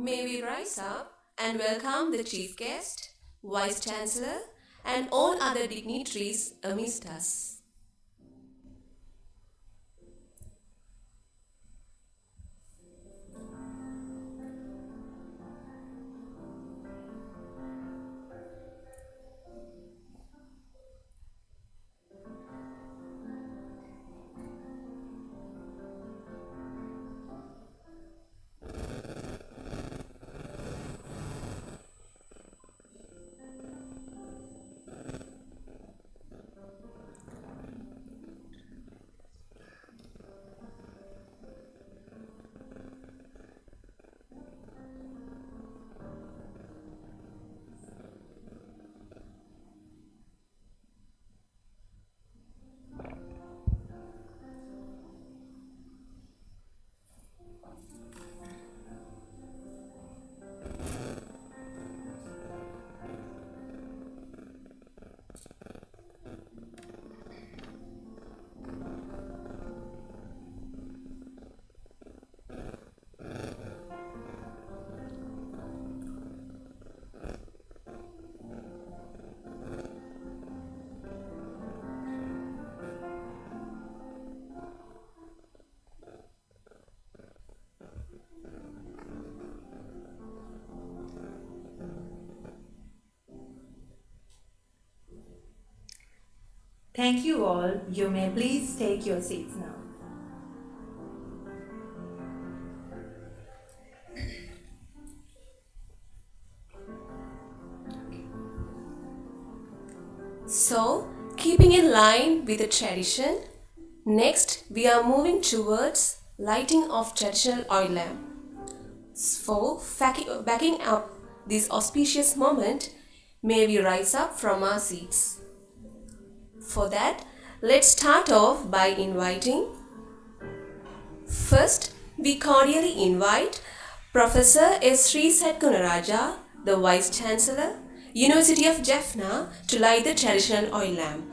May we rise up and welcome the Chief Guest, Vice Chancellor, and all other dignitaries amidst us. Thank you all. You may please take your seats now. So, keeping in line with the tradition, next we are moving towards lighting of traditional oil lamp. For backing up this auspicious moment, may we rise up from our seats. For that, let's start off by inviting. First, we cordially invite Professor S. Sri Sadgunaraja, the Vice Chancellor, University of Jaffna, to light the traditional oil lamp.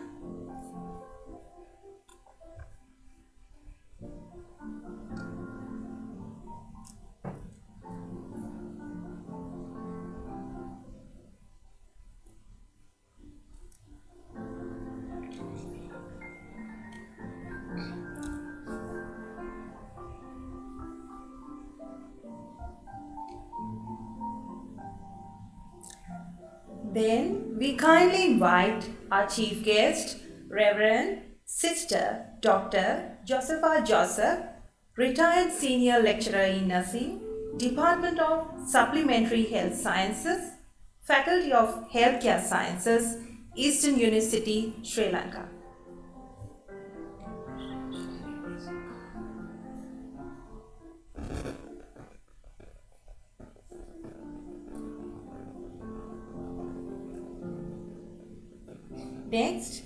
Then we kindly invite our chief guest, Reverend Sister Dr. Josepha Joseph, retired senior lecturer in nursing, Department of Supplementary Health Sciences, Faculty of Healthcare Sciences, Eastern University, Sri Lanka. Next,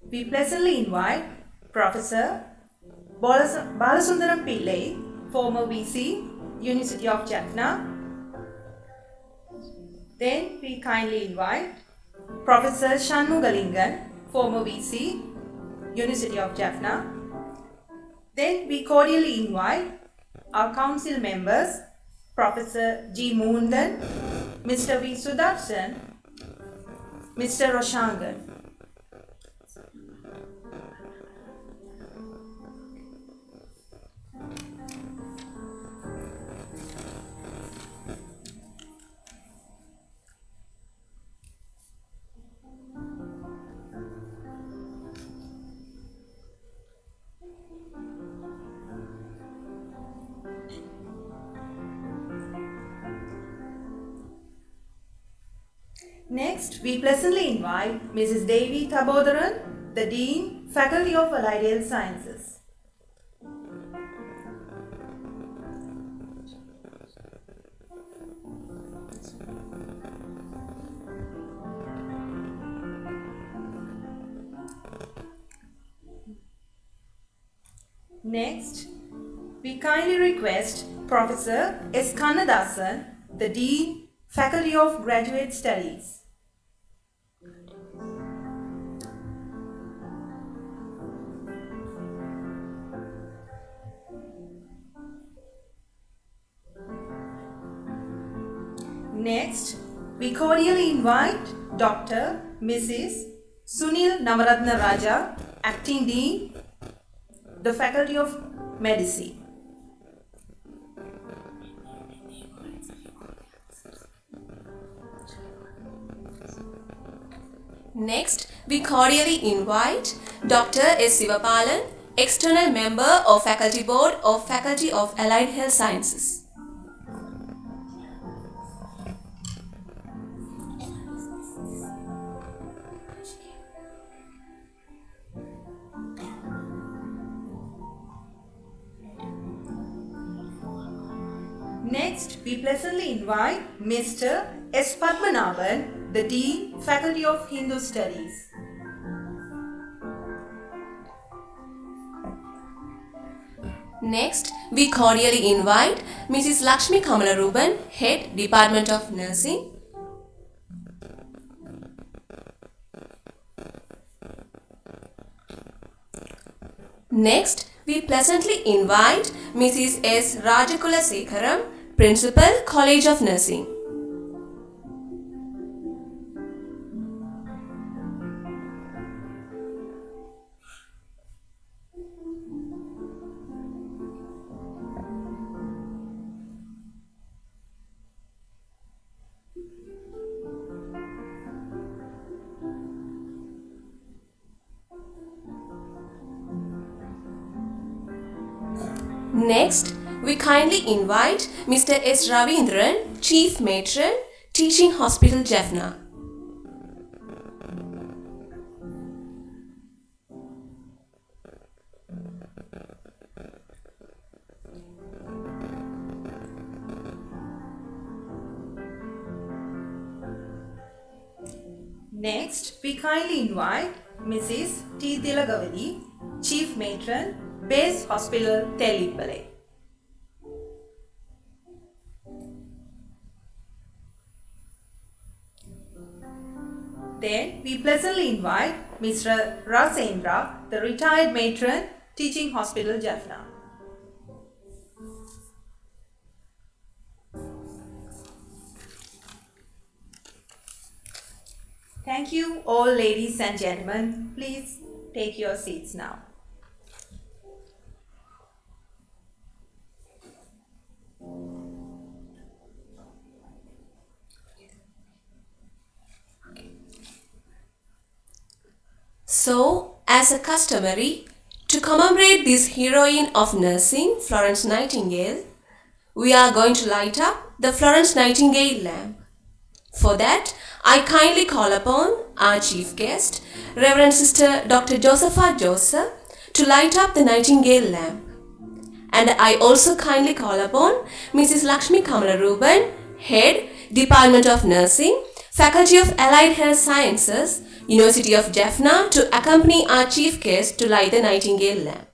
we pleasantly invite Professor Balasundaram Pillai, former B.Sc, University of Jaffna. Then we kindly invite Professor Shanmugalingan, former V.C., University of Jaffna. Then we cordially invite our council members, Professor G. Moondan, Mr. V. Sudarshan, Mr. Roshangan. Next, we pleasantly invite Mrs. Devi Thabodaran, the Dean, Faculty of Allied Health Sciences. Next, we kindly request Professor S. Kannadasan, the Dean, Faculty of Graduate Studies. Next, we cordially invite Dr. Mrs. Sunil Navaratna Raja, Acting Dean, the Faculty of Medicine. Next, we cordially invite Dr. S. Sivapalan, External Member of Faculty Board of Faculty of Allied Health Sciences. Next, we pleasantly invite Mr. S. Padmanabhan, the Dean, Faculty of Hindu Studies. Next, we cordially invite Mrs. Lakshmi Kamalaruban, Head, Department of Nursing. Next, we pleasantly invite Mrs. S. Rajakula Sekharam, Principal, College of Nursing. Next, we kindly invite Mr. S. Ravindran, Chief Matron, Teaching Hospital, Jaffna. Next, we kindly invite Mrs. T. Dilagavali, Chief Matron, Base Hospital, Telipalai. Then, we pleasantly invite Mr. Rasendra, the Retired Matron, Teaching Hospital, Jaffna. Thank you all, ladies and gentlemen. Please take your seats now. So, as a customary, to commemorate this heroine of nursing, Florence Nightingale, we are going to light up the Florence Nightingale lamp. For that, I kindly call upon our chief guest, Reverend Sister Dr. Josepha Joseph, to light up the Nightingale lamp. And I also kindly call upon Mrs. Lakshmi Kamalaruban, Head, Department of Nursing, Faculty of Allied Health Sciences, University of Jaffna, to accompany our chief guest to light the Nightingale lamp.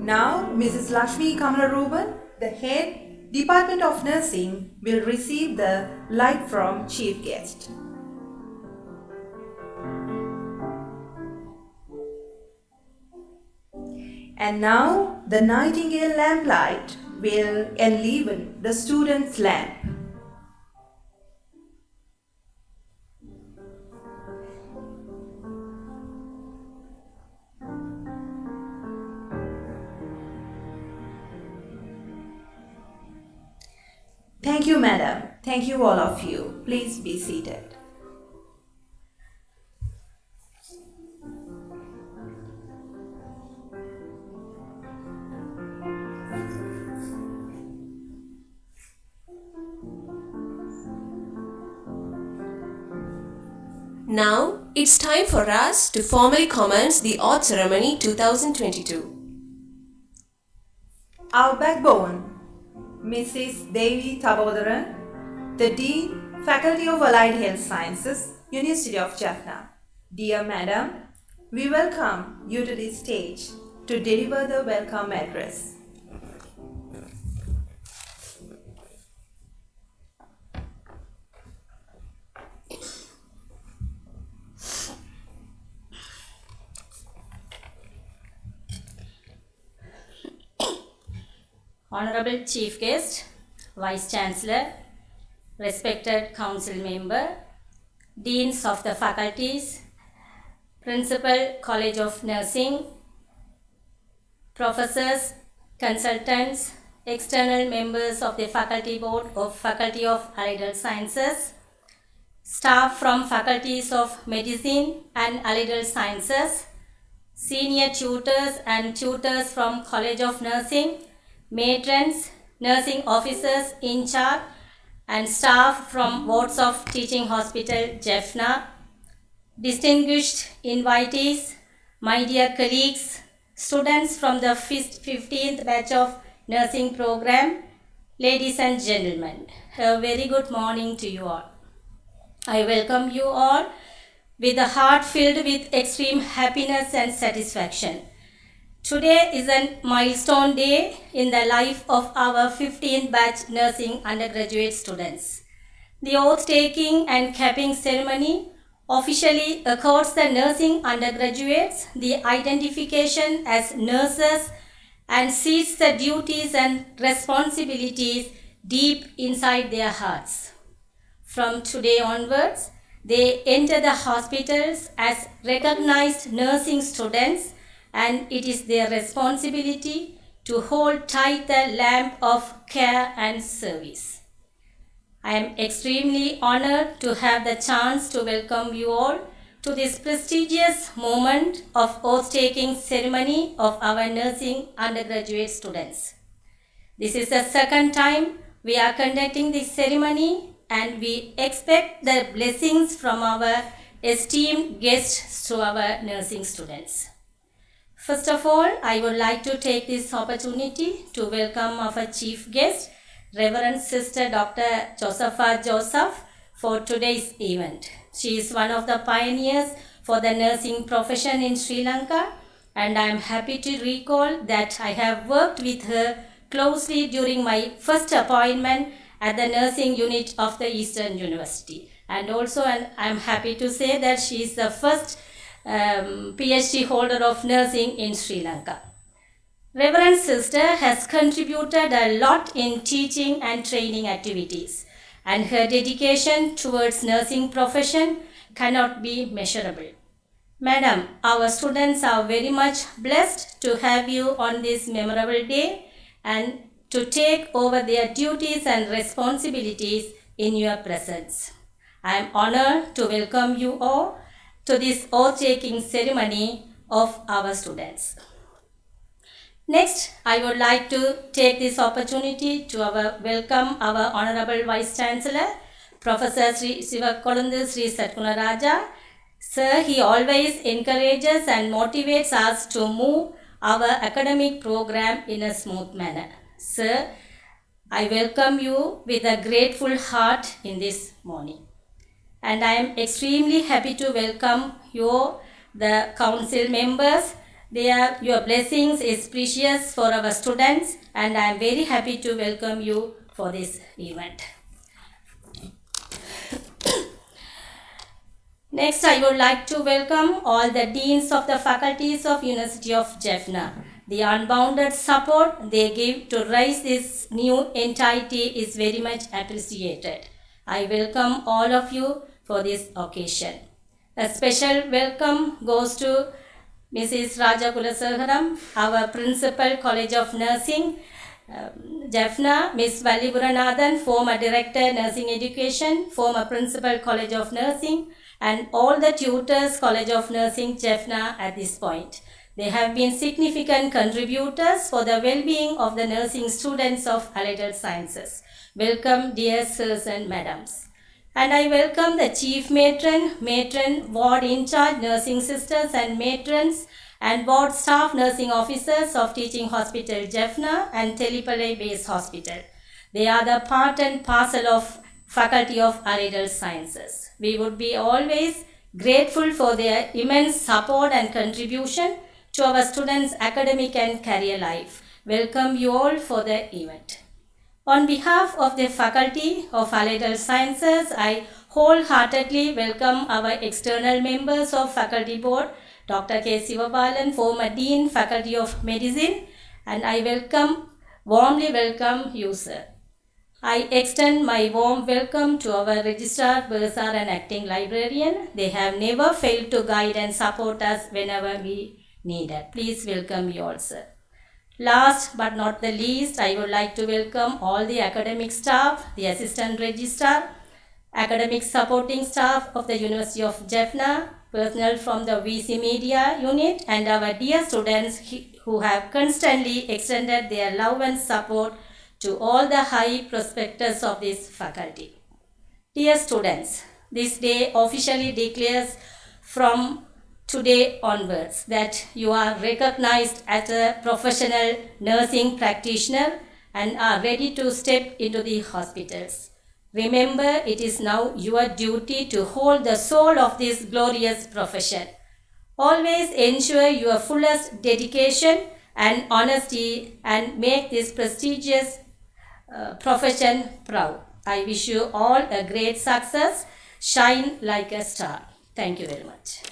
Now, Mrs. Lakshmi Kamalaruban, the Head, Department of Nursing, will receive the light from Chief Guest. And now, the Nightingale lamp light will enliven the student's lamp. Thank you, madam. Thank you, all of you. Please be seated. Now, it's time for us to formally commence the Award Ceremony 2022. Our backbone, Mrs. Devi Tabodaran, the Dean, Faculty of Allied Health Sciences, University of Jaffna. Dear Madam, we welcome you to the stage to deliver the welcome address. Honorable Chief Guest, Vice Chancellor, respected Council Member, Deans of the Faculties, Principal College of Nursing, Professors, Consultants, external members of the Faculty Board of Faculty of Allied Sciences, staff from Faculties of Medicine and Allied Sciences, senior tutors and tutors from College of Nursing, matrons, nursing officers in charge, and staff from wards of Teaching Hospital, Jaffna, distinguished invitees, my dear colleagues, students from the 15th batch of nursing program, ladies and gentlemen, a very good morning to you all. I welcome you all with a heart filled with extreme happiness and satisfaction. Today is a milestone day in the life of our 15th batch nursing undergraduate students. The oath-taking and capping ceremony officially accords the nursing undergraduates the identification as nurses and seats the duties and responsibilities deep inside their hearts. From today onwards, they enter the hospitals as recognized nursing students, and it is their responsibility to hold tight the lamp of care and service. I am extremely honored to have the chance to welcome you all to this prestigious moment of oath-taking ceremony of our nursing undergraduate students. This is the second time we are conducting this ceremony, and we expect the blessings from our esteemed guests to our nursing students. First of all, I would like to take this opportunity to welcome our chief guest, Reverend Sister Dr. Josepha Joseph, for today's event. She is one of the pioneers for the nursing profession in Sri Lanka, and I am happy to recall that I have worked with her closely during my first appointment at the nursing unit of the Eastern University. And also I am happy to say that she is the first Ph.D. holder of nursing in Sri Lanka. Reverend Sister has contributed a lot in teaching and training activities, and her dedication towards nursing profession cannot be measurable. Madam, our students are very much blessed to have you on this memorable day and to take over their duties and responsibilities in your presence. I am honored to welcome you all to this oath-taking ceremony of our students. Next, I would like to take this opportunity to welcome our Honorable Vice Chancellor, Professor Sri Sivakolundu Sri Satkunaraja. Sir, he always encourages and motivates us to move our academic program in a smooth manner. Sir, I welcome you with a grateful heart in this morning. And I am extremely happy to welcome you, the council members. Your blessings is precious for our students, and I am very happy to welcome you for this event. Next, I would like to welcome all the deans of the faculties of University of Jaffna. The unbounded support they give to raise this new entity is very much appreciated. I welcome all of you for this occasion. A special welcome goes to Mrs. Raja Kulasekharam, our Principal College of Nursing, Jaffna, Ms. Vallipuranathan, former Director Nursing Education, former Principal College of Nursing, and all the tutors College of Nursing, Jaffna at this point. They have been significant contributors for the well-being of the nursing students of Allied Sciences. Welcome, dear sirs and madams. And I welcome the Chief Matron, Ward in charge, nursing sisters and matrons, and Ward staff nursing officers of Teaching Hospital Jaffna and Telipalai Base Hospital. They are the part and parcel of Faculty of Allied Sciences. We would be always grateful for their immense support and contribution to our students' academic and career life. Welcome you all for the event. On behalf of the Faculty of Allied Sciences, I wholeheartedly welcome our external members of Faculty Board, Dr. K. Sivabalan, former Dean, Faculty of Medicine, and I warmly welcome you, sir. I extend my warm welcome to our Registrar, Bursar and Acting Librarian. They have never failed to guide and support us whenever we need it. Please welcome you all, sir. Last but not the least, I would like to welcome all the academic staff, the Assistant Registrar, academic supporting staff of the University of Jaffna, personnel from the VC Media Unit, and our dear students who have constantly extended their love and support to all the high prospectors of this faculty. Dear students, this day officially declares from today onwards that you are recognized as a professional nursing practitioner and are ready to step into the hospitals. Remember, it is now your duty to hold the soul of this glorious profession. Always ensure your fullest dedication and honesty and make this prestigious profession proud. I wish you all a great success. Shine like a star. Thank you very much.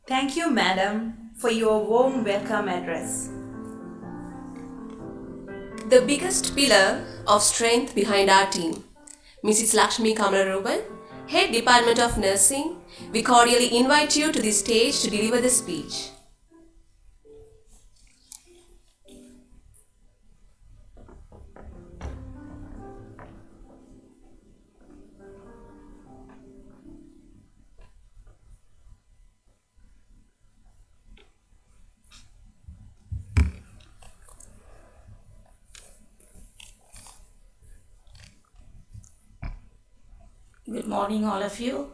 Thank you, Madam, for your warm welcome address. The biggest pillar of strength behind our team, Mrs. Lakshmi Kamalaruban, Head Department of Nursing, we cordially invite you to the stage to deliver the speech. Good morning, all of you.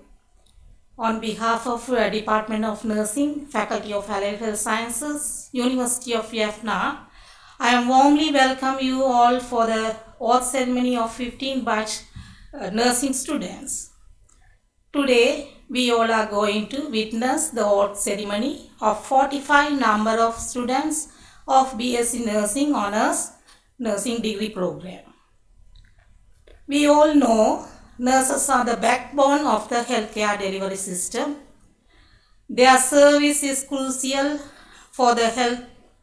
On behalf of Department of Nursing, Faculty of Allied Health Sciences, University of Jaffna, I am warmly welcome you all for the oath ceremony of 15 batch nursing students. Today, we all are going to witness the oath ceremony of 45 number of students of B.Sc Nursing Honours Nursing Degree Program. We all know nurses are the backbone of the healthcare delivery system. Their service is crucial for the health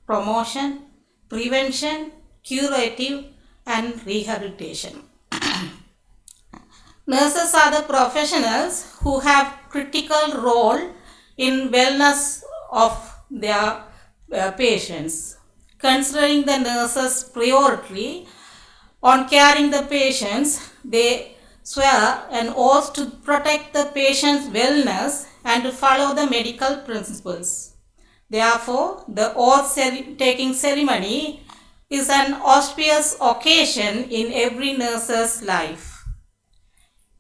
promotion, prevention, curative, and rehabilitation. Nurses are the professionals who have critical role in wellness of their patients. Considering the nurses' priority on caring the patients, they swear an oath to protect the patient's wellness and to follow the medical principles. Therefore, the oath-taking ceremony is an auspicious occasion in every nurse's life.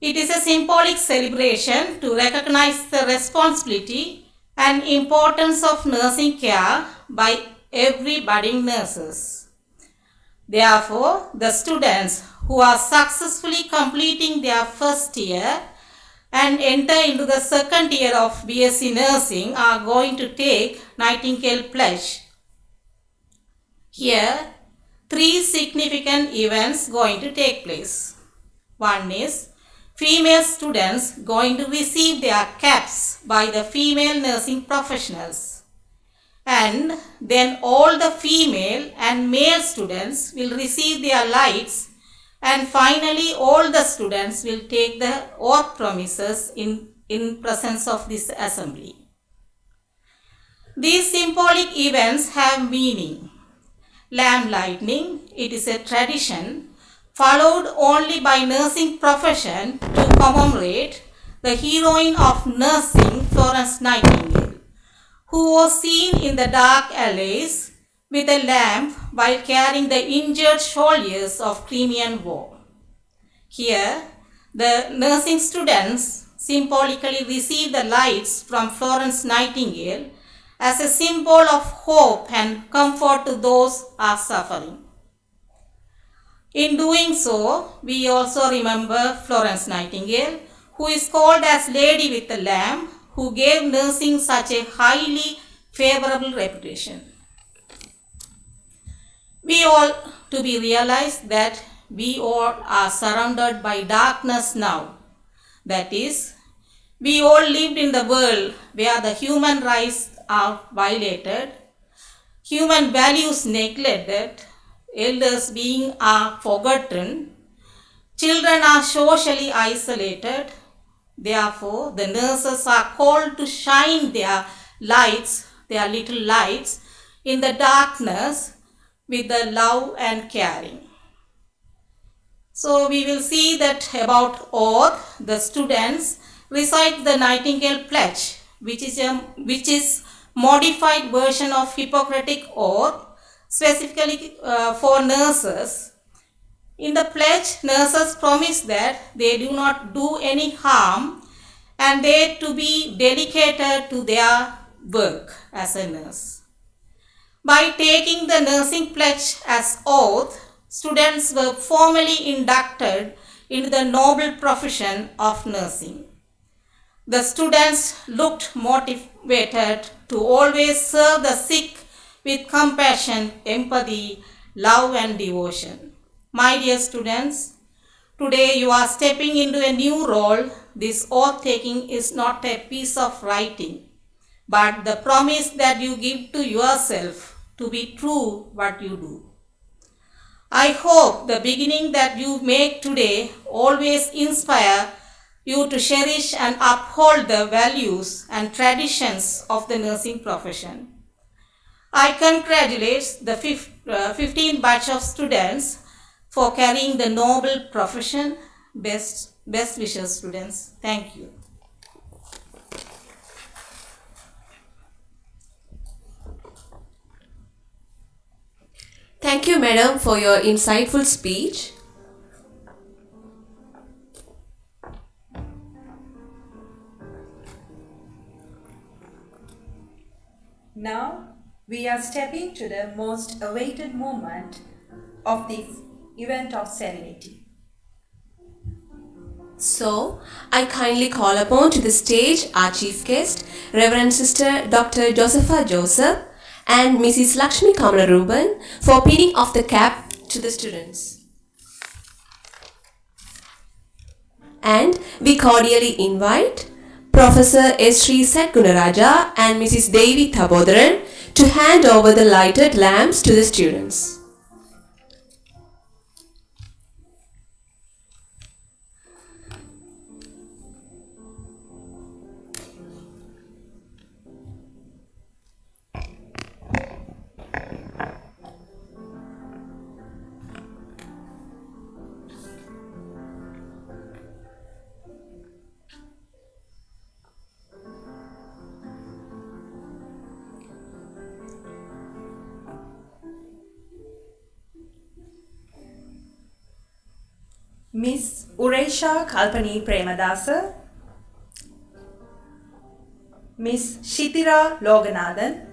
It is a symbolic celebration to recognize the responsibility and importance of nursing care by every budding nurses. Therefore, the students who are successfully completing their first year and enter into the second year of B.Sc Nursing are going to take Nightingale Pledge. Here, three significant events going to take place. One is female students going to receive their caps by the female nursing professionals. And then all the female and male students will receive their lights, and finally all the students will take the oath promises in presence of this assembly. These symbolic events have meaning. Lamp lighting, it is a tradition followed only by nursing profession to commemorate the heroine of nursing, Florence Nightingale, who was seen in the dark alleys with a lamp while carrying the injured soldiers of Crimean War. Here, the nursing students symbolically receive the lights from Florence Nightingale as a symbol of hope and comfort to those who are suffering. In doing so, we also remember Florence Nightingale, who is called as Lady with the Lamp, who gave nursing such a highly favorable reputation. We all to be realized that we all are surrounded by darkness now. That is, we all lived in the world where the human rights are violated, human values neglected, elders being are forgotten, children are socially isolated. Therefore, the nurses are called to shine their lights, their little lights, in the darkness with the love and caring. So we will see that about oath, the students recite the Nightingale Pledge, which is modified version of Hippocratic Oath, specifically for nurses. In the pledge, nurses promise that they do not do any harm and they to be dedicated to their work as a nurse. By taking the nursing pledge as oath, students were formally inducted into the noble profession of nursing. The students looked motivated to always serve the sick with compassion, empathy, love and devotion. My dear students, today you are stepping into a new role. This oath taking is not a piece of writing, but the promise that you give to yourself to be true what you do. I hope the beginning that you make today always inspire you to cherish and uphold the values and traditions of the nursing profession. I congratulate the 15 batch of students for carrying the noble profession. Best wishes, students. Thank you. Thank you, madam, for your insightful speech. Now we are stepping to the most awaited moment of this event of serenity. So, I kindly call upon to the stage our chief guest, Reverend Sister Dr. Josepha Joseph and Mrs. Lakshmi Kamala Ruben for pinning of the cap to the students. And we cordially invite Professor S. Sri Satgunaraja and Mrs. Devi Thabodaran to hand over the lighted lamps to the students. Miss Uresha Kalpani Premadasa, Miss Shitira Loganathan,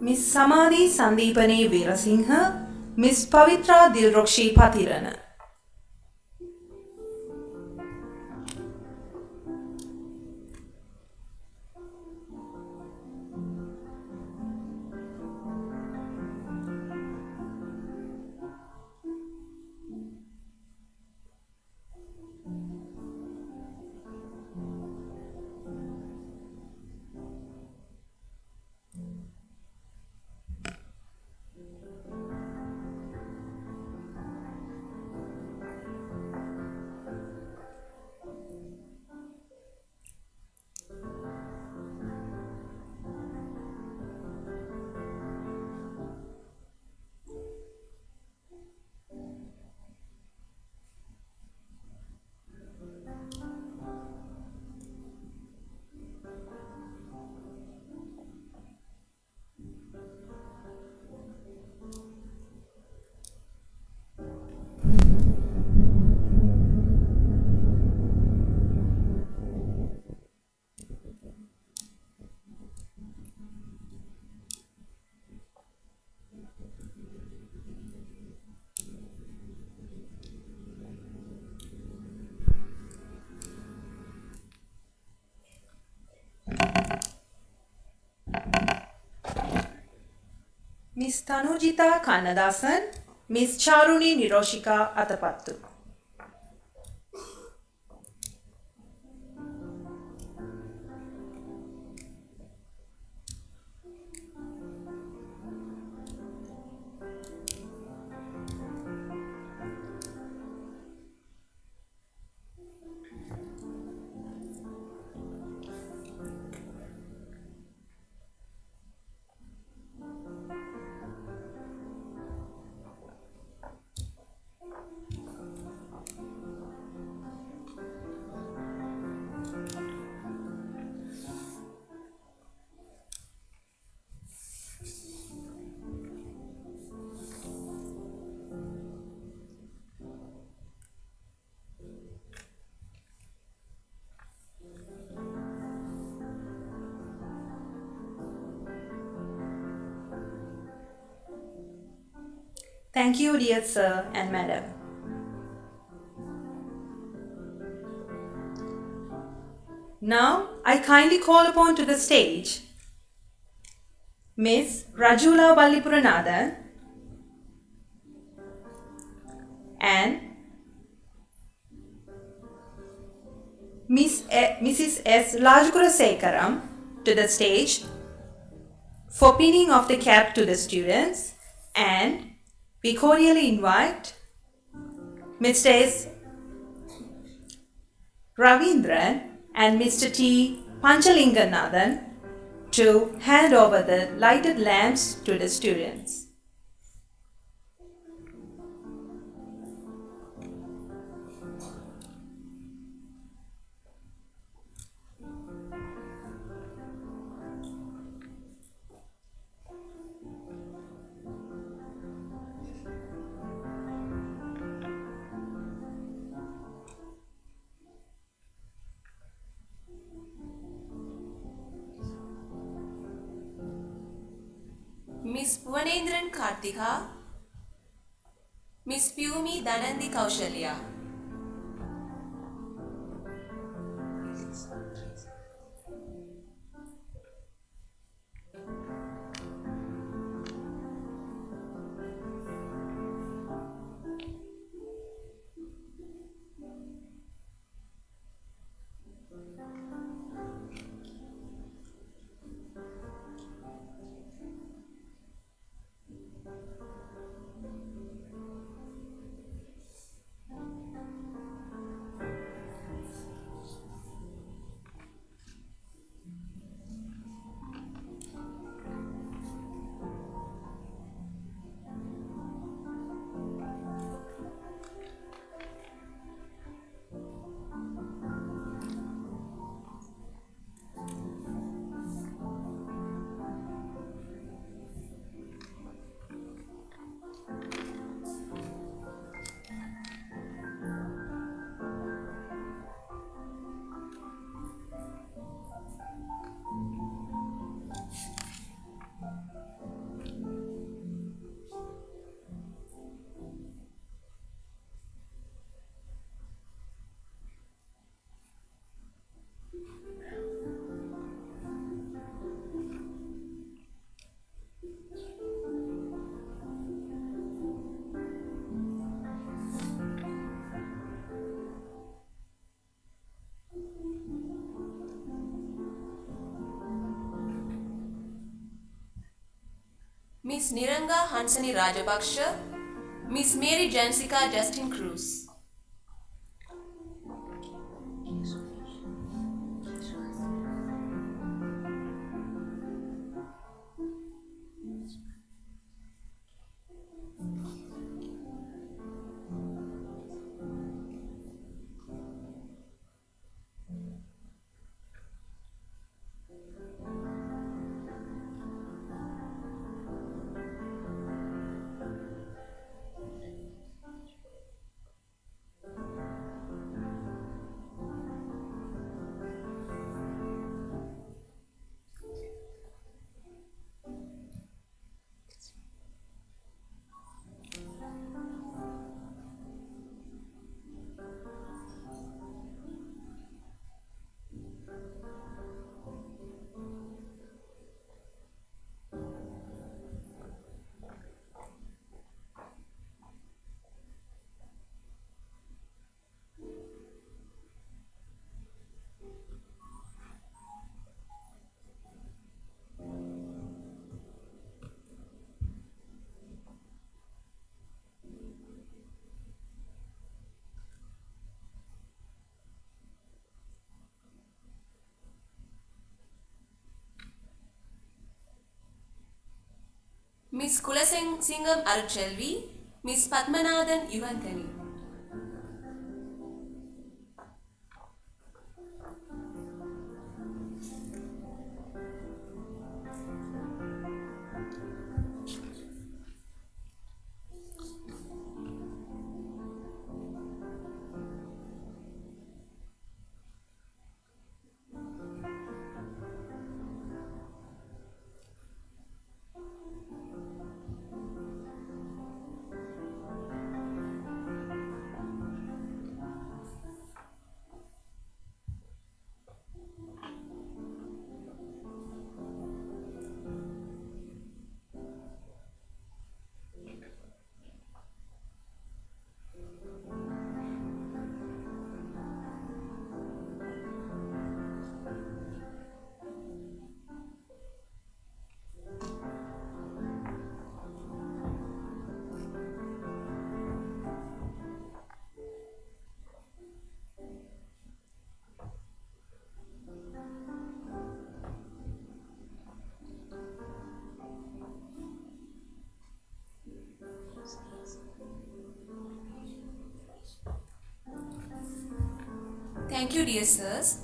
Miss Samadhi Sandeepane Veerasinghe, Miss Pavitra Dilrokshi Patirana. Miss Tanujita Kannadasan, Miss Charuni Niroshika Atapattu. Thank you, dear sir and madam. Now, I kindly call upon to the stage Miss Rajula Ballipuranathan and Mrs. S. Rajgurasekaram to the stage for pinning of the cap to the students, and we cordially invite Mr. S. Ravindran and Mr. T. Panchalinganathan to hand over the lighted lamps to the students. Miss Bhuvanendran Karthika, Miss Pyumi Dhanandi Kaushalya. Miss Niranga Hansani Rajapaksha, Miss Mary Jansika Justin Cruz. Miss Kulasingam Aruchelvi, Miss Padmanathan Yuvanthani. Thank you, dear sirs.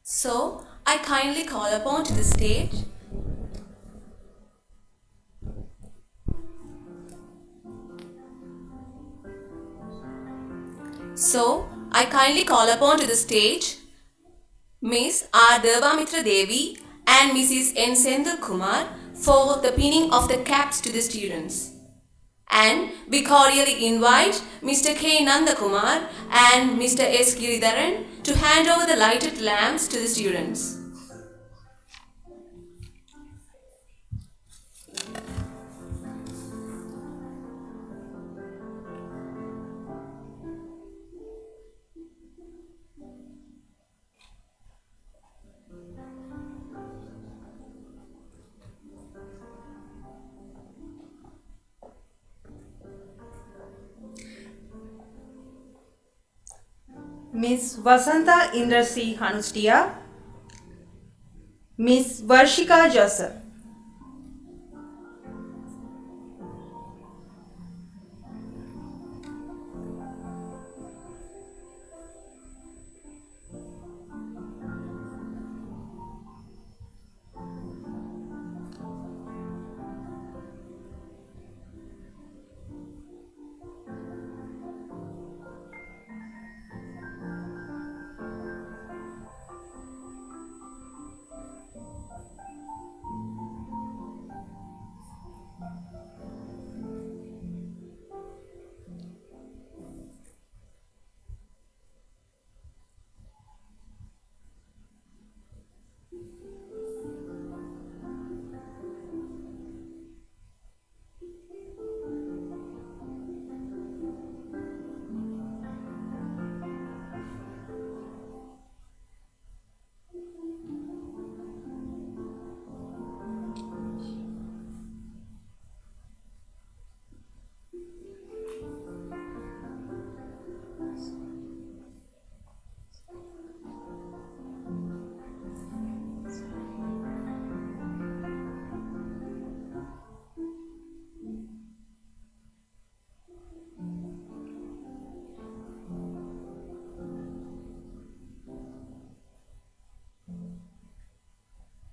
So, I kindly call upon to the stage Miss R. Devamitra Devi and Mrs. N. Senthil Kumar for the pinning of the caps to the students. And we cordially invite Mr. K. Nandakumar and Mr. S. Giridharan to hand over the lighted lamps to the students. Miss Vasanta Indrasi Hanustia, Miss Varshika Joseph.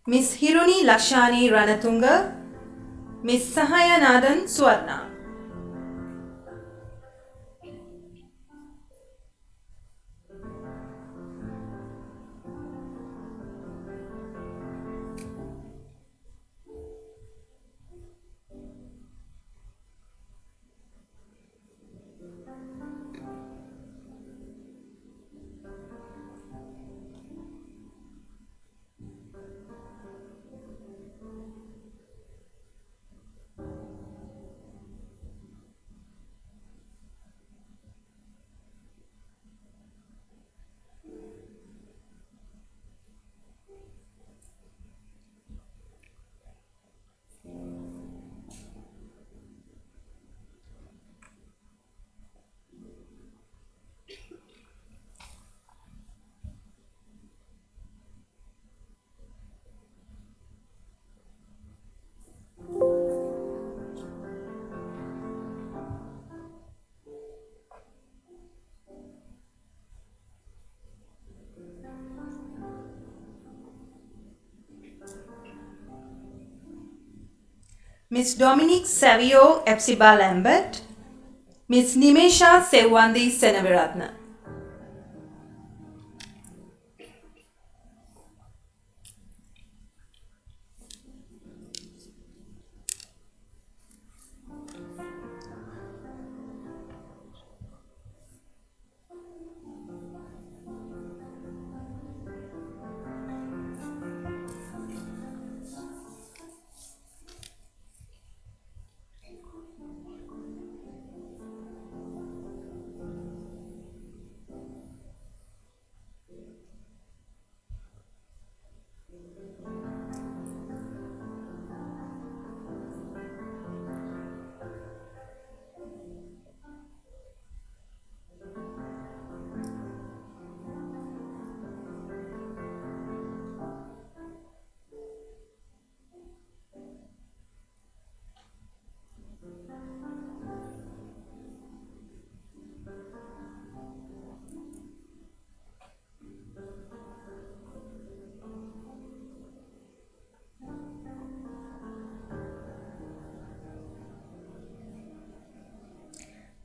Miss Hiruni Lakshani Ranatunga, Miss Sahayanadan Swarna. Miss Dominique Savio Epsiba Lambert, Miss Nimesha Sevandi Senaviratna.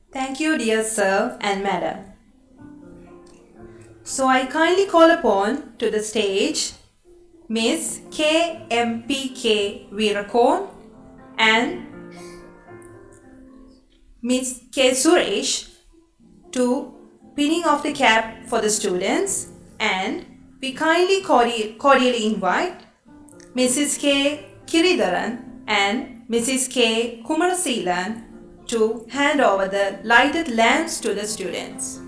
Thank you, dear sir and madam. So I kindly call upon to the stage Miss K.M.P.K. Veerakon and Miss K. Suresh to pinning of the cap for the students, and we kindly cordially invite Mrs. K. Kiridharan and Mrs. K. Kumarasilan to hand over the lighted lamps to the students.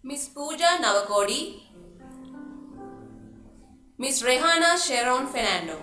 Miss Pooja Navakodi, Miss Rehana Sharon Fernando.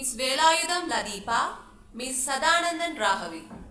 Miss Velayudam Ladipa, Miss Sadanandan Rahavi.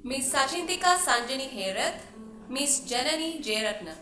Miss Sachintika Sanjani Herath, Miss Janani Jayratna.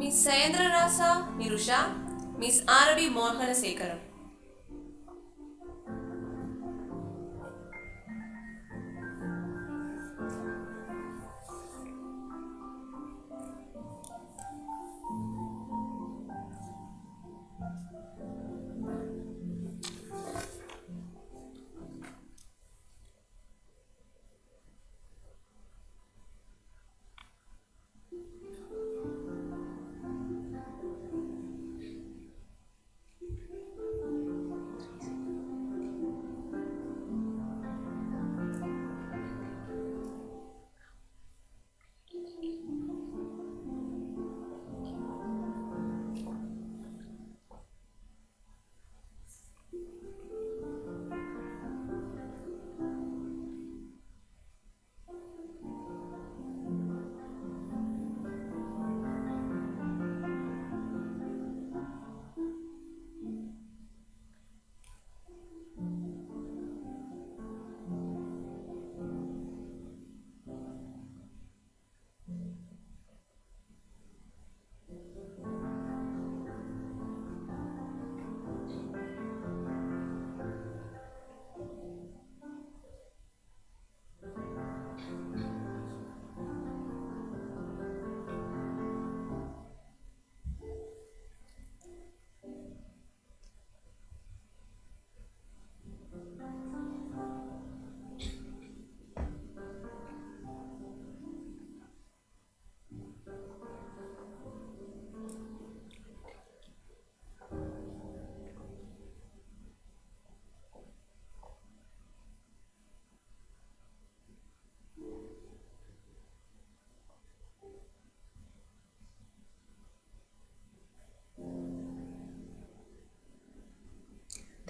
Miss Sayendra Rasa Nirusha, Miss R.D. Mohana Sekaram.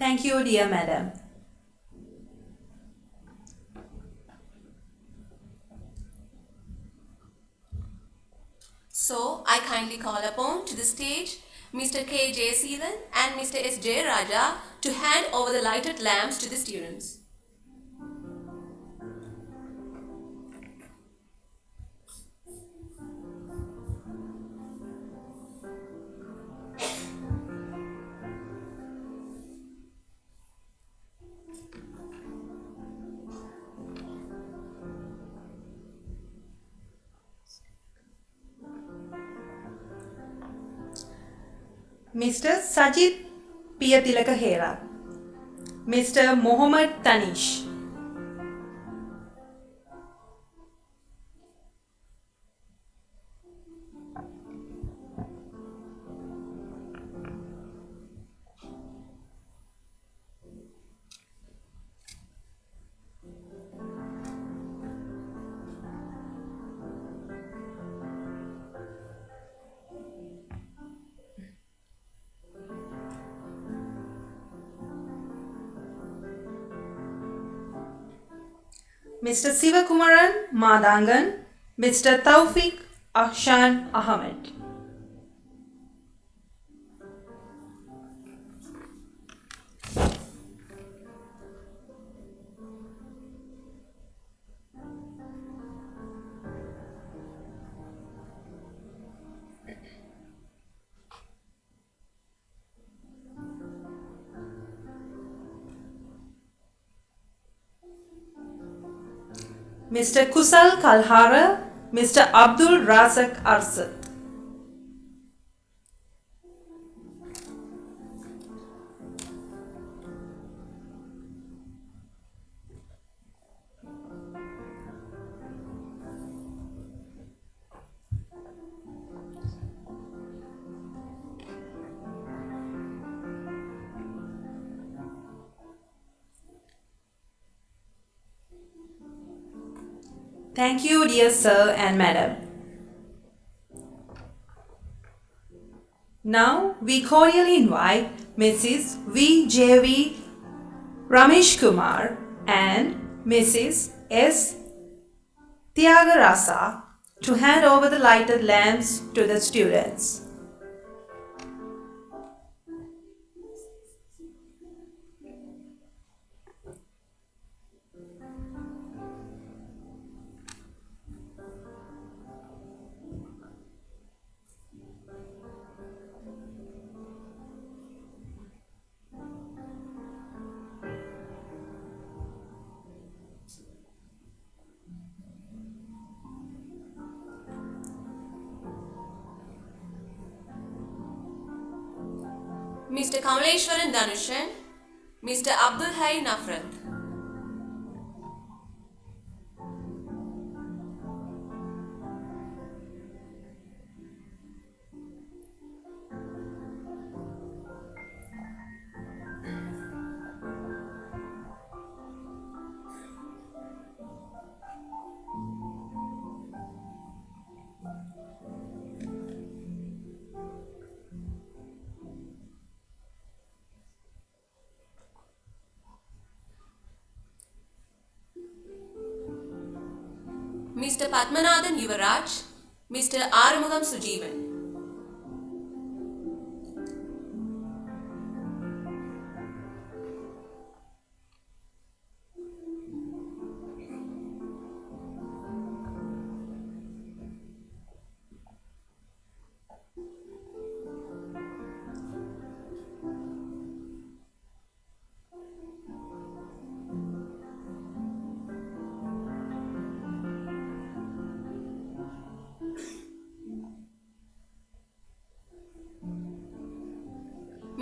Thank you, dear madam. So, I kindly call upon to the stage Mr. K. J. Seelan and Mr. S. J. Raja to hand over the lighted lamps to the students. Mr. Sajid Piyatilaka Hera, Mr. Mohammad Tanish, Mr. Sivakumaran Madangan, Mr. Tawfiq Ahshan Ahmed. Mr. Kusal Kalhara, Mr. Abdul Razak Arsad. Thank you, dear sir and madam. Now we cordially invite Mrs. V.J.V. Ramesh Kumar and Mrs. S. Tyagarasa to hand over the lighted lamps to the students. Mr. Kamaleshwaran Dhanushan, Mr. Abdul Hai Nafrat. Mr. Padmanathan Yuvaraj, Mr. Arumugam Sujeevan.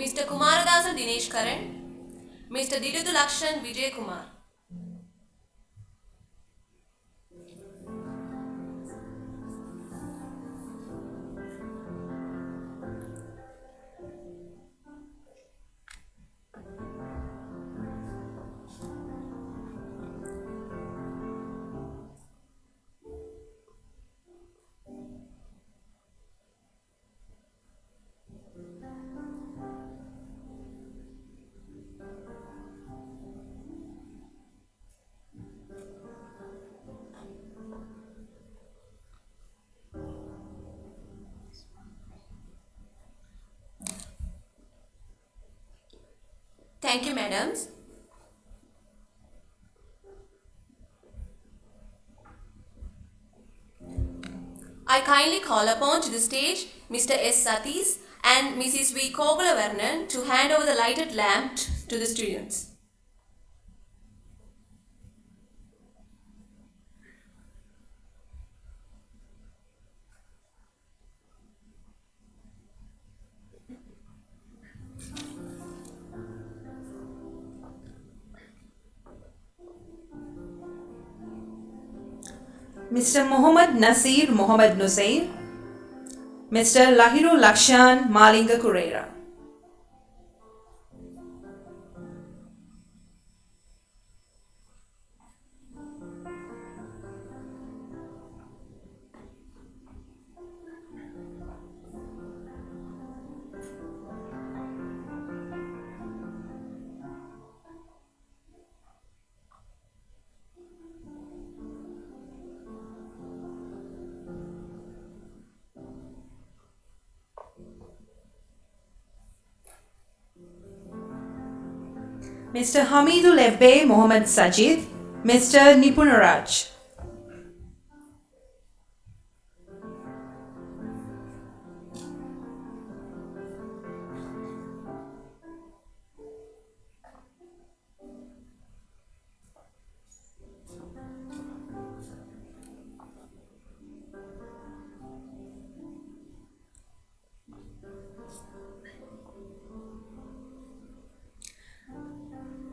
Mr. Kumaradasa Dinesh Karan, Mr. Dirudu Lakshan Vijay Kumar. Thank you, madams. I kindly call upon to the stage Mr. S. Satish and Mrs. V. Kogalavarnan to hand over the lighted lamp to the students. Mr. Muhammad Nasir Muhammad Nusair, Mr. Lahiru Lakshan Malinga Kurera. Mr. Hamidul Ebbe Muhammad Sajid, Mr. Nipunaraj.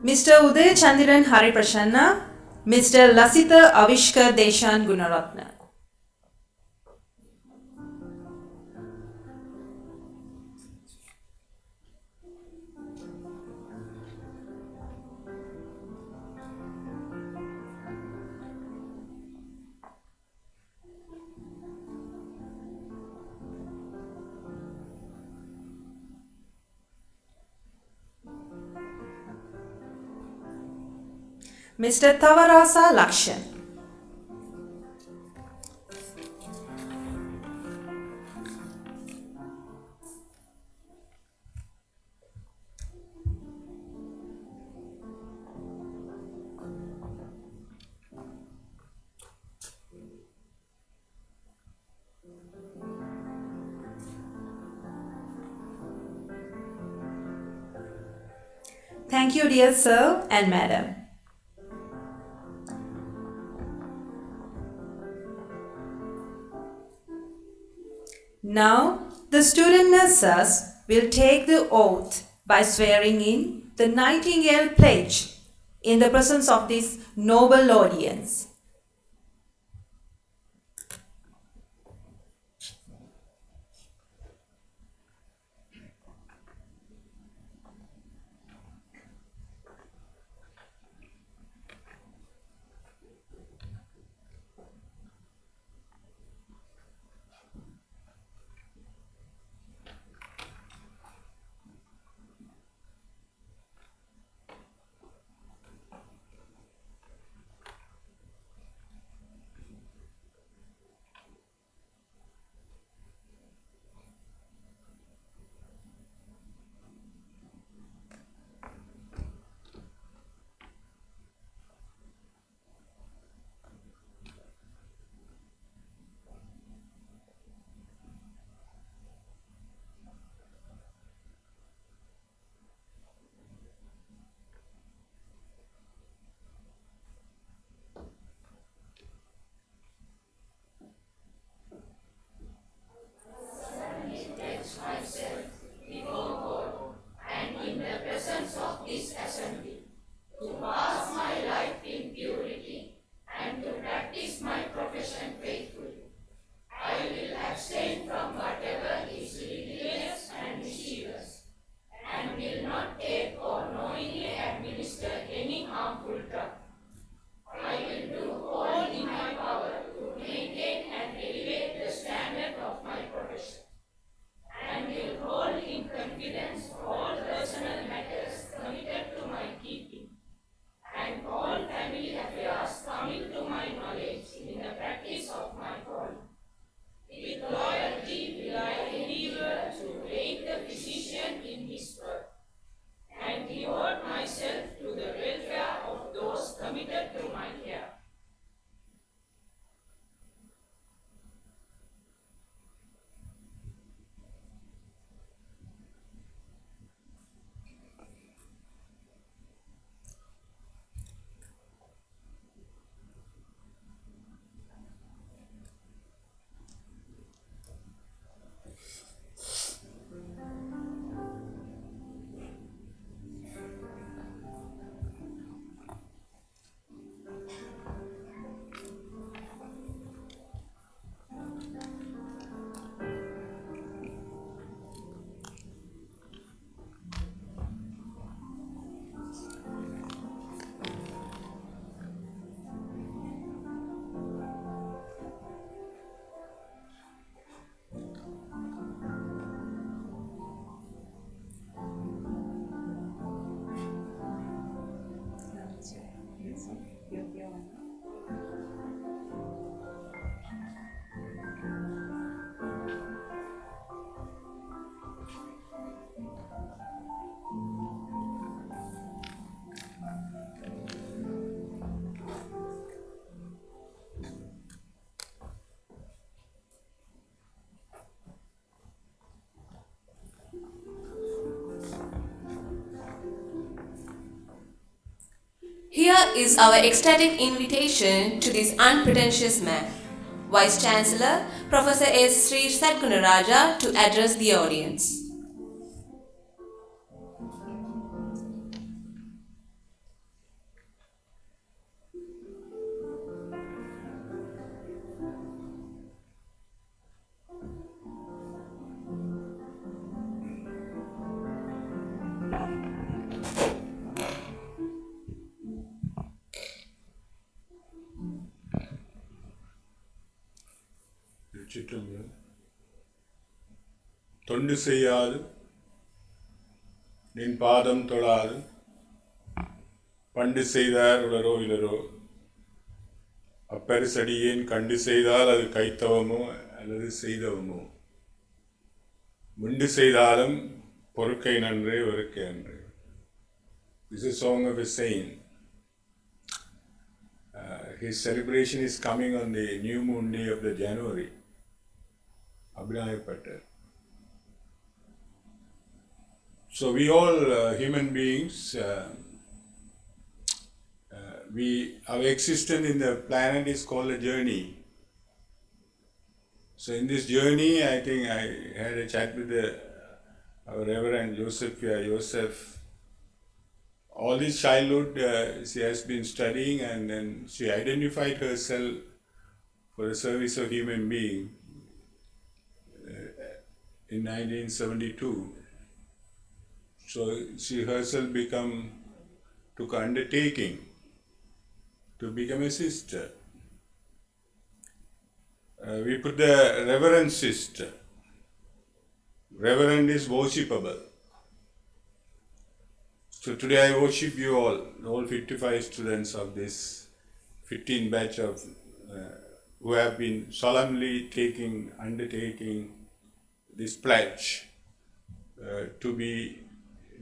Mr. Uday Chandiran Hari Prasanna, Mr. Lasita Avishka Deshan Gunaratna. Mr. Tavarasa Lakshan. Thank you, dear sir and madam. Now, the student nurses will take the oath by swearing in the Nightingale Pledge in the presence of this noble audience. is our ecstatic invitation to this unpretentious man, Vice Chancellor Professor S. Sri Sadgunaraja, to address the audience. தொண்டு செய்யாது நின் பாதம் தொழாது பண்டு செய்தார் உளரோ இளரோ அப்பரிசடியேன் கண்டு செய்தால் அது கைத்தவமோ அல்லது செய்தவமோ முண்டு செய்தாலும் பொறுக்கை நன்றே வெறுக்கை அன்றே. This is a song of a saint. His celebration is coming on the new moon day of the January. Abhinay Patel. So we all human beings, our existence in the planet is called a journey. So in this journey, I think I had a chat with our Reverend Joseph. All this childhood, she has been studying, and then she identified herself for the service of human being in 1972. So she herself took an undertaking to become a sister. We put the Reverend sister. Reverend is worshipable. So today I worship you all 55 students of this 15 batch of who have been solemnly undertaking this pledge to be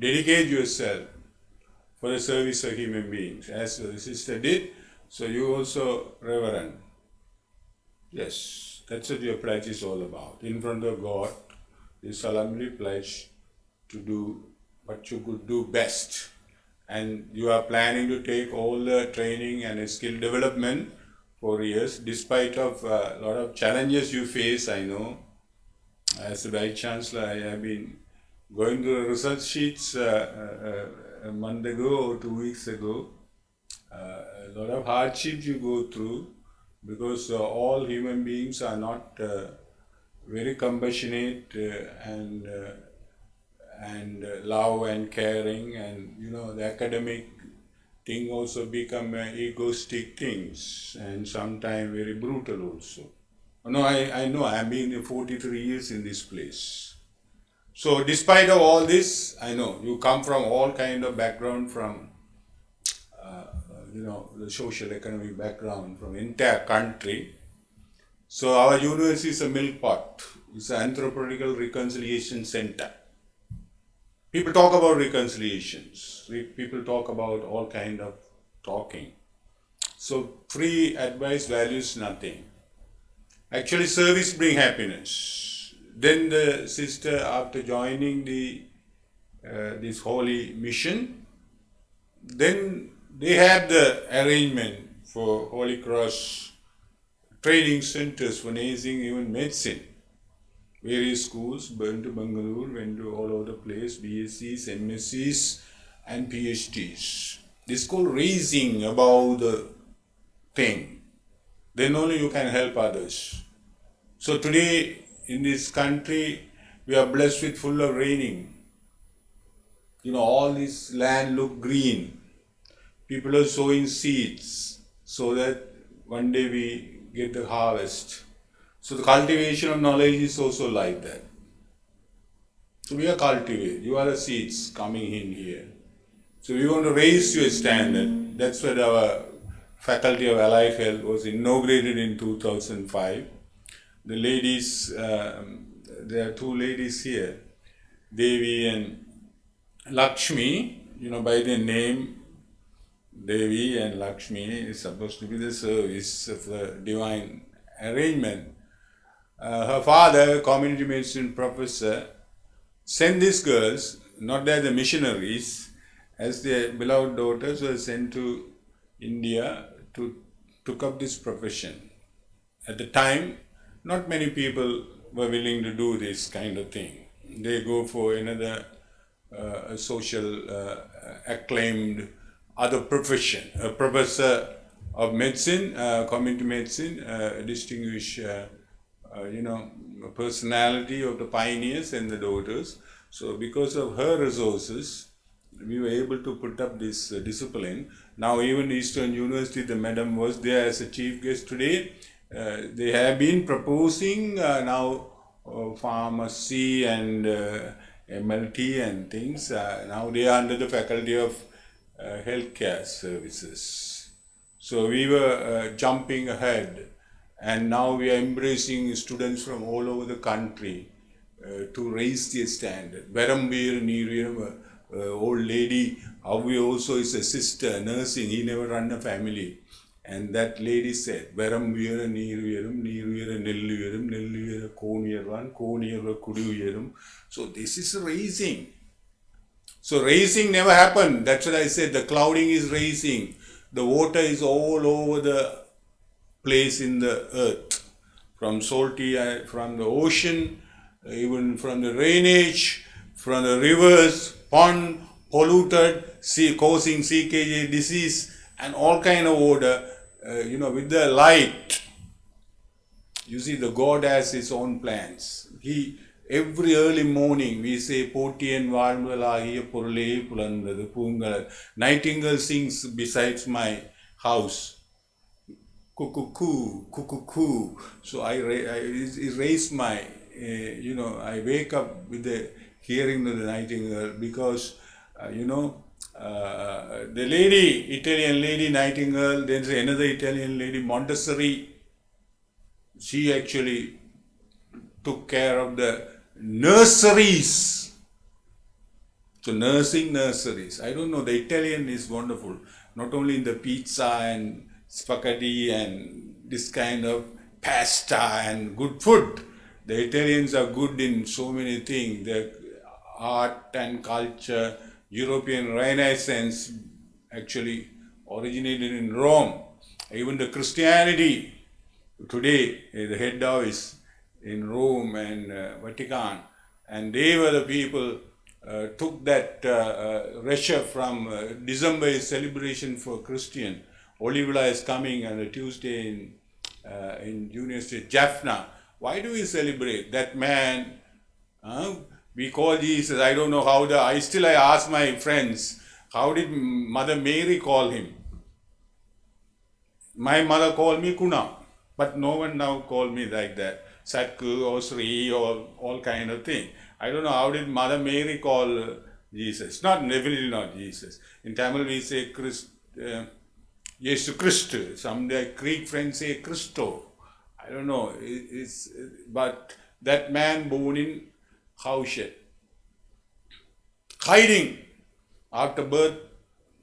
dedicate yourself for the service of human beings, as the sister did. So you also, Reverend. Yes, that's what your pledge is all about. In front of God, you solemnly pledge to do what you could do best. And you are planning to take all the training and skill development for years, despite of a lot of challenges you face, I know. As the Vice Chancellor, I have been going through the research sheets a month ago or 2 weeks ago. A lot of hardships you go through because all human beings are not very compassionate and love and caring, and the academic thing also become egoistic things and sometimes very brutal also. No, I know, I've been 43 years in this place. So despite of all this, I know you come from all kind of background, from the social economic background from entire country. So our university is a milk pot. It's an anthropological reconciliation center. People talk about reconciliations. People talk about all kind of talking. So free advice values nothing. Actually, service bring happiness. Then the sister, after joining this holy mission, then they had the arrangement for Holy Cross training centers for nursing, even medicine. Various schools, went to Bangalore, went to all over the place, B.Scs, M.Scs and PhDs. This is called raising above the thing. Then only you can help others. So today in this country, we are blessed with full of raining. All this land look green. People are sowing seeds so that one day we get the harvest. So the cultivation of knowledge is also like that. So we are cultivated. You are the seeds coming in here. So we want to raise your standard. That's what our Faculty of Allied Health was inaugurated in 2005. The ladies, there are two ladies here, Devi and Lakshmi. By their name, Devi and Lakshmi is supposed to be the service of the divine arrangement. Her father, community medicine professor, sent these girls, not as the missionaries, as their beloved daughters, were sent to India took up this profession. At the time, not many people were willing to do this kind of thing. They go for another social acclaimed other profession. A professor of medicine, community medicine, distinguished personality of the pioneers and the daughters. So because of her resources, we were able to put up this discipline. Now even Eastern University, the madam was there as a chief guest today. They have been proposing now pharmacy and MLT and things. Now they are under the faculty of healthcare services. So we were jumping ahead, and now we are embracing students from all over the country to raise their standard. Varam Veer old lady, Avi also is a sister, nursing, he never run a family. And that lady said, Varam Veera Neer Veeram, Neer Veera Nellu Veeram, Nellu Veera Koniyarvan, Koniyarva Kudu Veeram. So this is raising. So raising never happened. That's what I said, the clouding is raising. The water is all over the place in the earth. From salty, from the ocean, even from the drainage, from the rivers, pond, polluted, causing CKJ disease and all kind of water, with the light. You see, the God has his own plans. Every early morning we say, Potiyan Valvalagiya Purle Pulandadu Pungal. Nightingale sings besides my house. Cuckoo, cuckoo, cuckoo. So I raise my, I wake up with the hearing of the nightingale because, the lady, Italian lady Nightingale, there's another Italian lady, Montessori. She actually took care of the nurseries. So nursing nurseries. I don't know, the Italian is wonderful. Not only in the pizza and spaghetti and this kind of pasta and good food. The Italians are good in so many things. Their art and culture, European Renaissance actually originated in Rome. Even the Christianity today, the head office in Rome and Vatican, and they were the people took that Russia from December is celebration for Christian. Olivia is coming on a Tuesday in University Jaffna. Why do we celebrate that man? We call Jesus. I don't know how I ask my friends, how did Mother Mary call him? My mother called me Kuna, but no one now call me like that. Satku or Sri or all kind of thing. I don't know how did Mother Mary call Jesus. Definitely not Jesus. In Tamil we say Yesu Christu. Some Greek friends say Christo. I don't know. But that man born in Haushet, hiding after birth,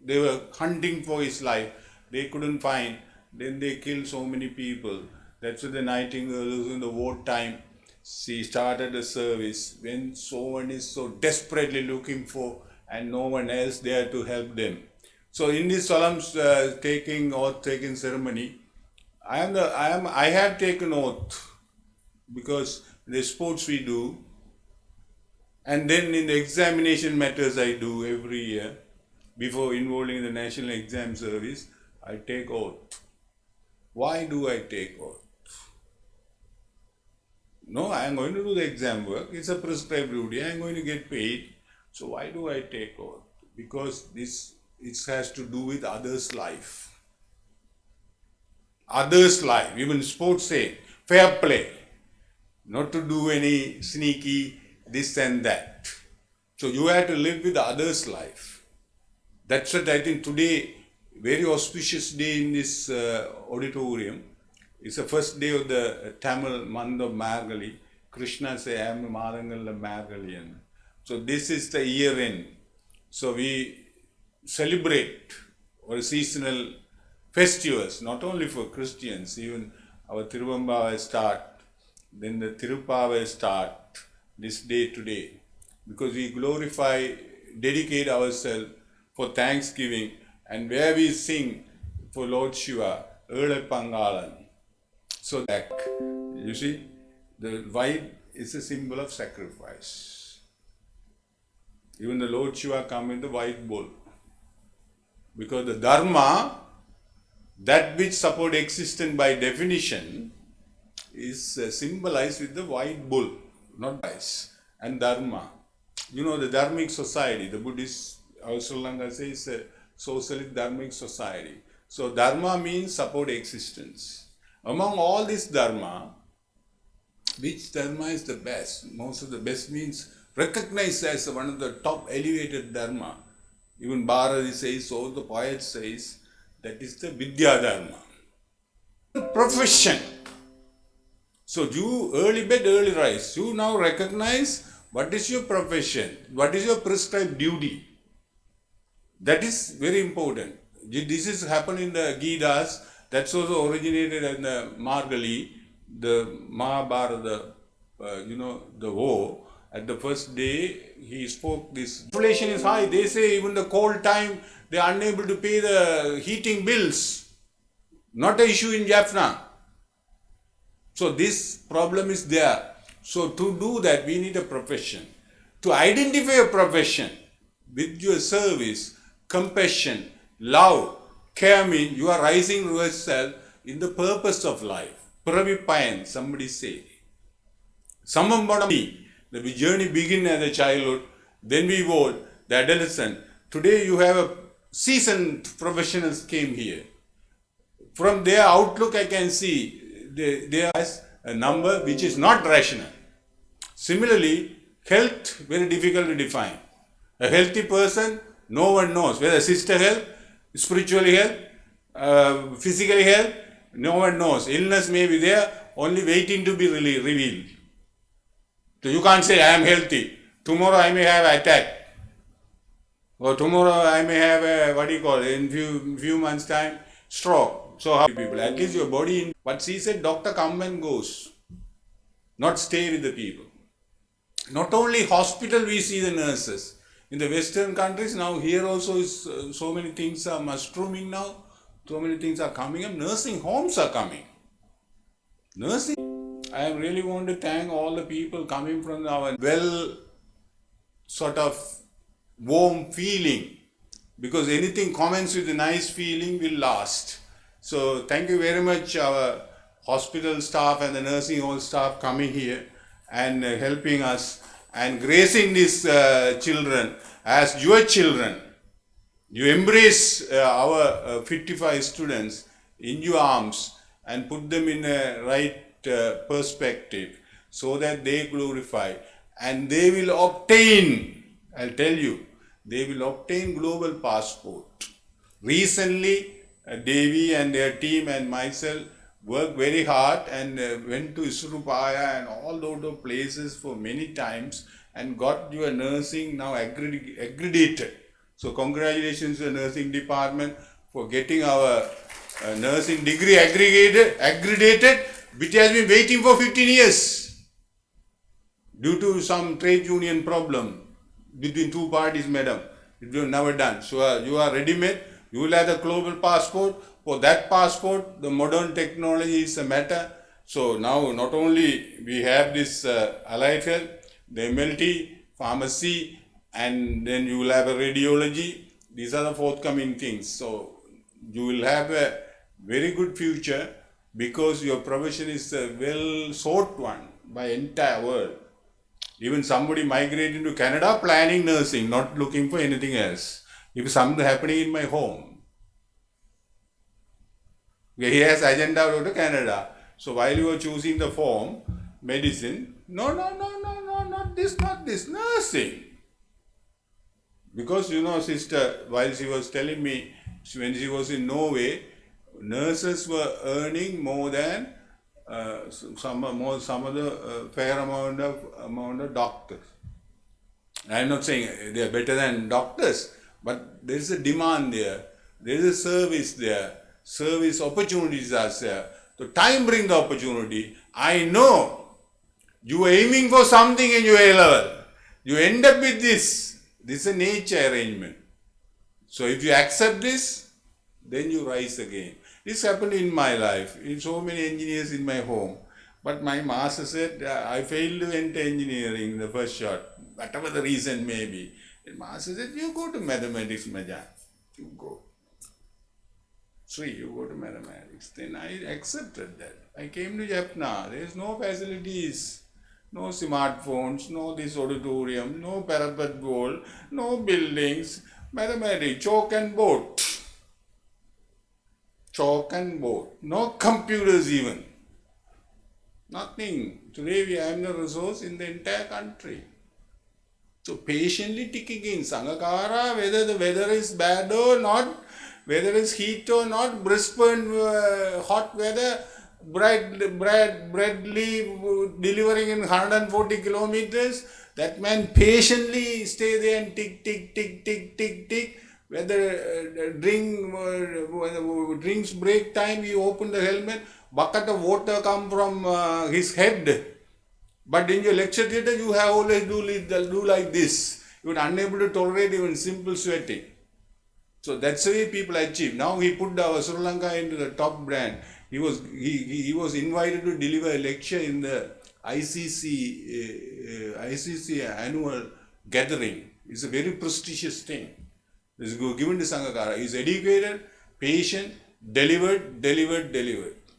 they were hunting for his life. They couldn't find. Then they killed so many people. That's why the Nightingale was in the wartime. She started a service when someone is so desperately looking for and no one else there to help them. So in this solemn taking ceremony, I have taken oath because the sports we do, and then in the examination matters I do every year before enrolling in the National Exam Service, I take oath. Why do I take oath? No, I am going to do the exam work. It's a prescribed duty. I am going to get paid. So why do I take oath? Because it has to do with others' life. Others' life. Even sports say fair play. Not to do any sneaky this and that. So you have to live with others' life. That's what I think today, very auspicious day in this auditorium. It's the first day of the Tamil month of Margali. Krishna say, I am Marangal Margalian. So this is the year end. So we celebrate our seasonal festivals, not only for Christians, even our Tiruvambava start, then the Tirupava start this day today. Because we dedicate ourselves for Thanksgiving, and where we sing for Lord Shiva, Erde Pangalan. So that, you see, the white is a symbol of sacrifice. Even the Lord Shiva come in the white bull. Because the Dharma, that which support existence by definition, is symbolized with the white bull, not vice, and Dharma. You know, the Dharmic society, the Buddhist, Sri Lanka says a socialist Dharmic society. So Dharma means support existence. Among all this Dharma, which Dharma is the best? Most of the best means recognized as one of the top elevated Dharma. Even Bharati says, so the poet says, that is the Vidya Dharma. Profession. So you early bed, early rise. You now recognize what is your profession, what is your prescribed duty. That is very important. This is happened in the Gitas. That's also originated in the Margali, the Mahabharata, the war. At the first day, he spoke this. Inflation is high. They say even the cold time, they are unable to pay the heating bills. Not an issue in Jaffna. So this problem is there. So to do that, we need a profession. To identify a profession with your service, compassion, love, care means you are rising yourself in the purpose of life. Pravipayan, somebody say. The journey begins as a childhood, then we evolve, the adolescent. Today you have a seasoned professionals came here. From their outlook I can see there is a number which is not rational. Similarly, health very difficult to define. A healthy person, no one knows whether sister health, spiritually health, physically health, no one knows. Illness may be there, only waiting to be revealed. So you can't say I am healthy. Tomorrow I may have an attack. Or tomorrow I may have a, in few months time, stroke. So how people, at least your body, but she said doctor come and goes, not stay with the people. Not only hospital we see the nurses. In the Western countries now here also is so many things are mushrooming now. So many things are coming up. Nursing homes are coming. Nursing. I really want to thank all the people coming from our sort of warm feeling, because anything comments with a nice feeling will last. So thank you very much our hospital staff and the nursing home staff coming here and helping us and gracing these children as your children. You embrace our 55 students in your arms and put them in a right perspective so that they glorify and they will obtain, I'll tell you, they will obtain global passport. Recently, Devi and their team and myself worked very hard and went to Isrupaya and all those places for many times and got your nursing now accredited. So congratulations to the nursing department for getting our nursing degree accredited, which has been waiting for 15 years due to some trade union problem between two parties, madam. It was never done. So you are ready-made. You will have the global passport. For that passport, the modern technology is a matter. So now not only we have this allied health, the MLT, pharmacy, and then you will have a radiology. These are the forthcoming things. So you will have a very good future because your profession is a well sought one by entire world. Even somebody migrating to Canada planning nursing, not looking for anything else. If something happening in my home, he has agenda to go to Canada. So while you are choosing the form, medicine, no, not this, nursing. Because sister, while she was telling me, when she was in Norway, nurses were earning more than some of the fair amount of doctors. I am not saying they are better than doctors, but there is a demand there. There is a service there. Service opportunities are there. So time brings the opportunity. I know you are aiming for something in your A level. You end up with this. This is a nature arrangement. So if you accept this, then you rise again. This happened in my life, in so many engineers in my home. But my master said, I failed to enter engineering in the first shot, whatever the reason may be. The master said, you go to mathematics, Majan. You go. Sri, you go to mathematics. Then I accepted that. I came to Jaffna. There is no facilities, no smartphones, no this auditorium, no parapet wall, no buildings. Mathematics, chalk and board. Chalk and board. No computers even. Nothing. Today we have the resource in the entire country. So patiently ticking in. Sangakara, whether the weather is bad or not, whether it's heat or not, Brisbane, hot weather, breadly delivering in 140 kilometers, that man patiently stay there and tick, tick, tick, tick, tick, tick. Whether drinks break time, he open the helmet, bucket of water come from his head. But in your lecture theatre, you have always do like this. You are unable to tolerate even simple sweating. So that's the way people achieve. Now he put our Sri Lanka into the top brand. He was invited to deliver a lecture in the ICC annual gathering. It's a very prestigious thing. This is given to Sangakara. He's educated, patient, delivered.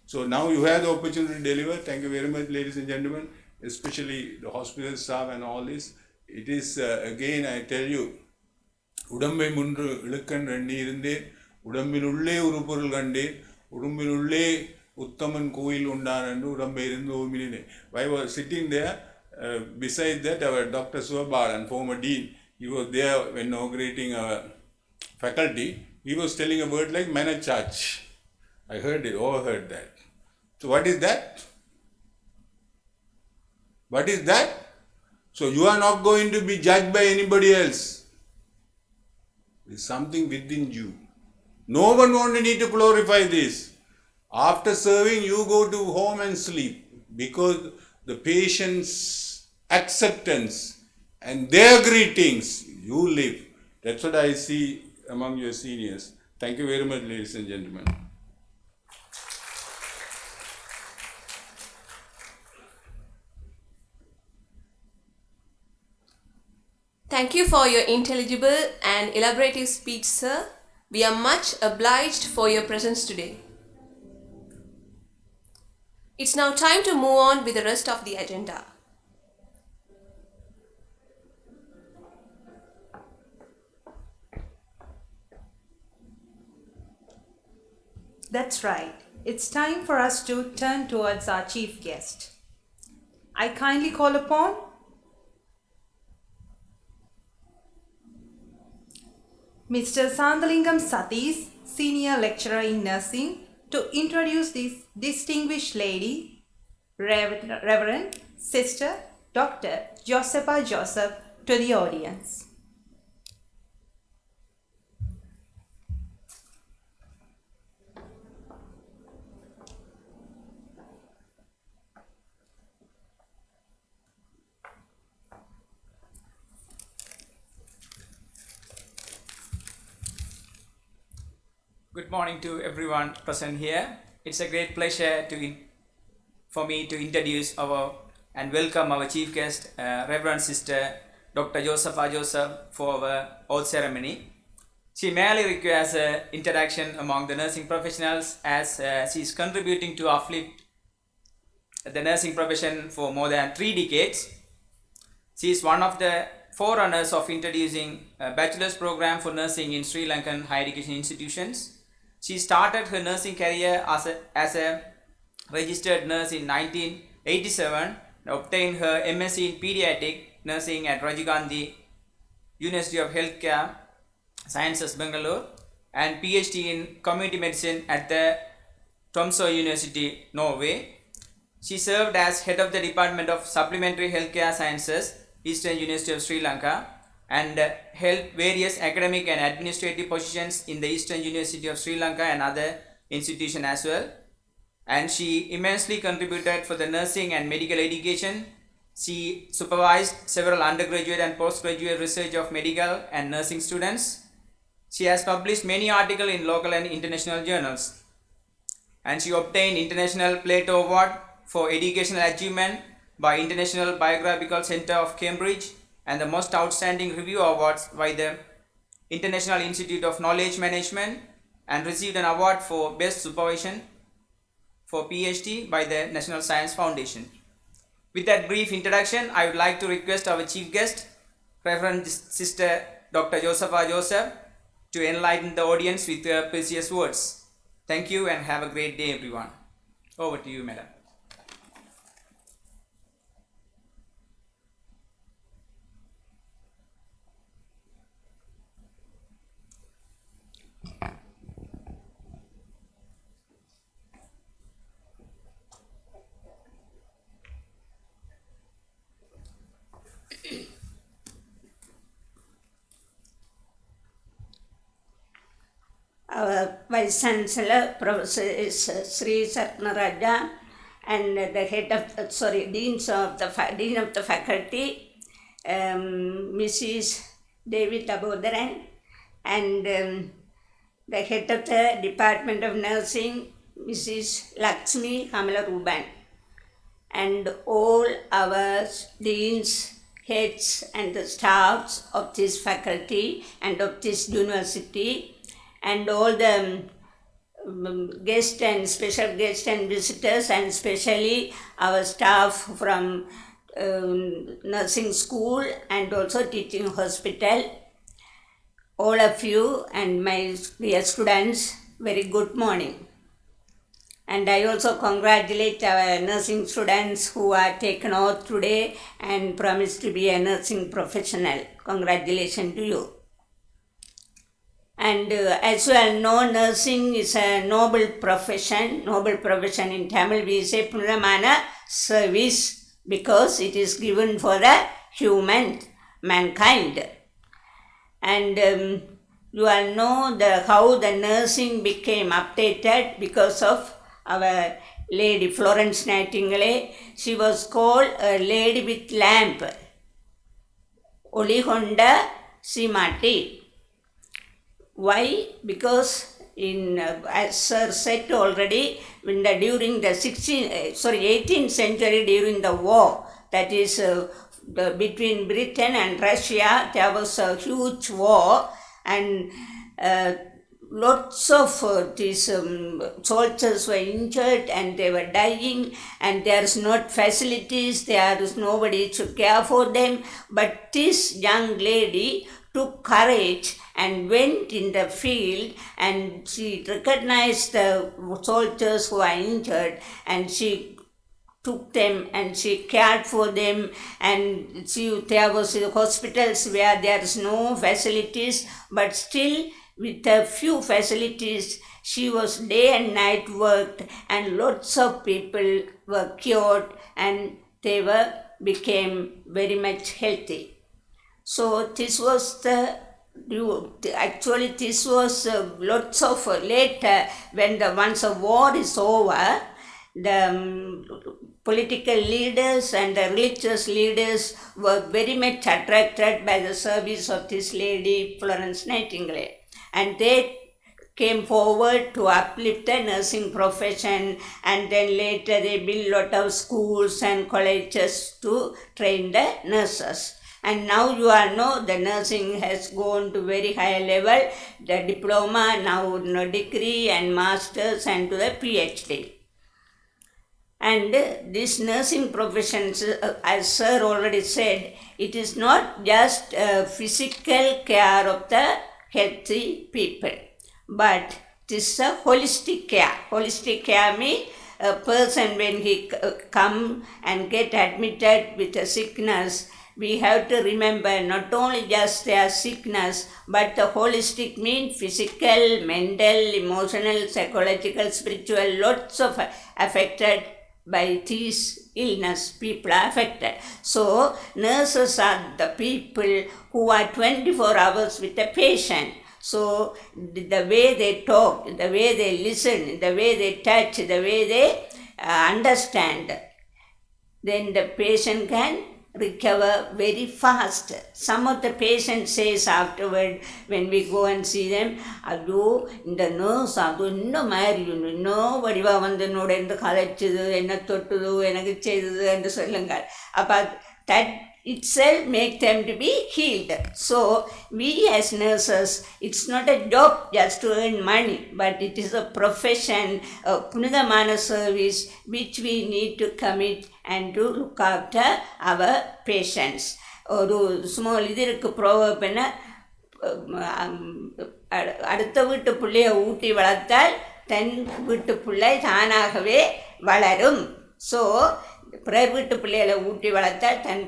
So now you have the opportunity to deliver. Thank you very much, ladies and gentlemen, especially the hospital staff and all this. It is again, I tell you, உடம்பை முன்று இழுக்கன் எண்ணி இருந்தேன், உடம்பினுள்ளே ஒரு பொருள் கண்டேன், உடம்பினுள்ளே உத்தமன் கோயில் உண்டான் என்று உடம்பை இருந்து ஓமினேன். I was sitting there, beside that our Dr. Swabal and former dean, he was there when inaugurating our faculty. He was telling a word like Manachach. I heard it, overheard that. So what is that? What is that? So you are not going to be judged by anybody else. There is something within you. No one won't need to glorify this. After serving, you go to home and sleep, because the patient's acceptance and their greetings, you live. That's what I see among your seniors. Thank you very much, ladies and gentlemen. Thank you for your intelligible and elaborative speech, sir. We are much obliged for your presence today. It's now time to move on with the rest of the agenda. That's right. It's time for us to turn towards our chief guest. I kindly call upon Mr. Sandalingam Satish, Senior Lecturer in Nursing, to introduce this distinguished lady, Reverend Sister Dr. Josepha Joseph, to the audience. Good morning to everyone present here. It's a great pleasure for me to introduce and welcome our chief guest, Reverend Sister Dr. Josepha Joseph, for our oath ceremony. She merely requires an introduction among the nursing professionals, as she is contributing to uplift the nursing profession for more than 3 decades. She is one of the forerunners of introducing a bachelor's program for nursing in Sri Lankan higher education institutions. She started her nursing career as a registered nurse in 1987 and obtained her MSc in pediatric nursing at Rajiv Gandhi University of Healthcare Sciences, Bangalore, and PhD in community medicine at the Tromsø University, Norway. She served as head of the Department of Supplementary Healthcare Sciences, Eastern University of Sri Lanka, and held various academic and administrative positions in the Eastern University of Sri Lanka and other institutions as well. And she immensely contributed for the nursing and medical education. She supervised several undergraduate and postgraduate research of medical and nursing students. She has published many articles in local and international journals, and she obtained International Plato Award for Educational Achievement by International Biographical Center of Cambridge and the Most Outstanding Review Awards by the International Institute of Knowledge Management, and received an award for Best Supervision for PhD by the National Science Foundation. With that brief introduction, I would like to request our chief guest, Reverend Sister Dr. Josepha Joseph, to enlighten the audience with her precious words. Thank you and have a great day, everyone. Over to you, madam. Our Vice Chancellor, Professor is Sri Satnaraja, and the head of, Dean of the Faculty, Mrs. David Abodaran, and the head of the Department of Nursing, Mrs. Lakshmi Kamalaruban, and all our deans, heads, and the staffs of this faculty and of this university, and all the guests and special guests and visitors, and especially our staff from nursing school and also teaching hospital. All of you and my dear students, very good morning. And I also congratulate our nursing students who are taken out today and promised to be a nursing professional. Congratulations to you. And as you all know, nursing is a noble profession. Noble profession in Tamil we say Punamana service, because it is given for the mankind. And you all know how the nursing became updated because of our Lady Florence Nightingale. She was called a lady with lamp. Oligonda Simati. Why? Because as Sir said already, during the 18th century, during the war, that is between Britain and Russia, there was a huge war, and lots of these soldiers were injured and they were dying, and there is not facilities, there is nobody to care for them. But this young lady took courage and went in the field, and she recognized the soldiers who are injured, and she took them and she cared for them. And there was hospitals where there is no facilities, but still with a few facilities she was day and night worked, and lots of people were cured and they became very much healthy. So this was this was lots of later, when once a war is over, the political leaders and the religious leaders were very much attracted by the service of this lady Florence Nightingale, and they came forward to uplift the nursing profession, and then later they built a lot of schools and colleges to train the nurses. And now you all know the nursing has gone to very high level, the diploma, now degree and masters, and to the PhD. And this nursing profession, as Sir already said, it is not just physical care of the healthy people, but this is a holistic care. Holistic care means a person when he come and get admitted with a sickness, we have to remember not only just their sickness, but the holistic means physical, mental, emotional, psychological, spiritual, lots of affected by this illness, people are affected. So nurses are the people who are 24 hours with the patient. So the way they talk, the way they listen, the way they touch, the way they understand, then the patient can recover very fast. Some of the patients says afterward when we go and see them, ஐயோ இந்த nurse அது இன்னும் மாதிரி இன்னும் வடிவாக வந்து என்னோட எந்த கதைச்சது என்ன தொட்டுது எனக்கு செய்தது என்று சொல்லுங்கள். அப்போ that itself make them to be healed. So we as nurses, it's not a job just to earn money, but it is a profession, a punidamana service which we need to commit and to look after our patients. ஒரு small இது இருக்குது ப்ரோவர்ப் என்ன, அடுத்த வீட்டு பிள்ளையை ஊட்டி வளர்த்தால் தன் வீட்டு பிள்ளை தானாகவே வளரும். ஸோ பிறர் வீட்டு பிள்ளைகளை ஊட்டி வளர்த்தால் தன்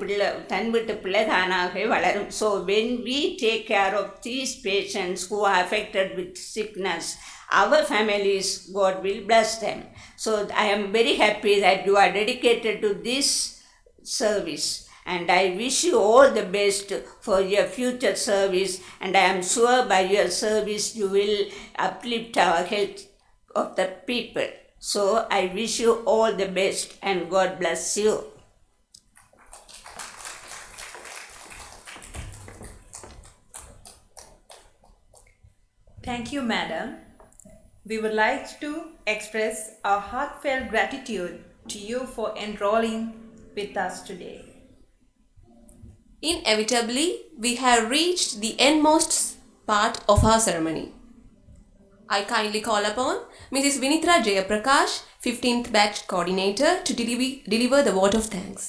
வீட்டு பிள்ளை தானாகவே வளரும். So when we take care of these patients who are affected with sickness, our families, God will bless them. So I am very happy that you are dedicated to this service. And I wish you all the best for your future service. And I am sure by your service you will uplift our health of the people. So I wish you all the best and God bless you. Thank you, madam. We would like to express our heartfelt gratitude to you for enrolling with us today. Inevitably, we have reached the endmost part of our ceremony. I kindly call upon Mrs. Vinitra Jayaprakash, 15th Batch Coordinator, to deliver the vote of thanks.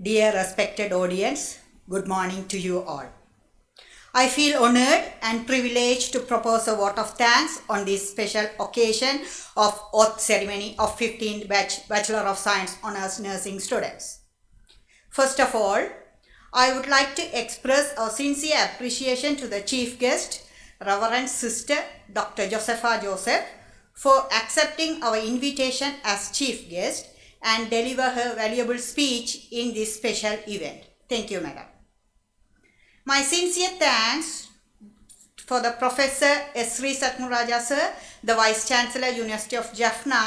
Dear respected audience, good morning to you all. I feel honored and privileged to propose a vote of thanks on this special occasion of oath ceremony of 15th batch Bachelor of Science Honours Nursing students. First of all, I would like to express our sincere appreciation to the chief guest, Reverend Sister Dr. Josepha Joseph, for accepting our invitation as chief guest and deliver her valuable speech in this special event. Thank you, madam. My sincere thanks for the Professor Sri Satmuraja sir, the Vice Chancellor, University of Jaffna,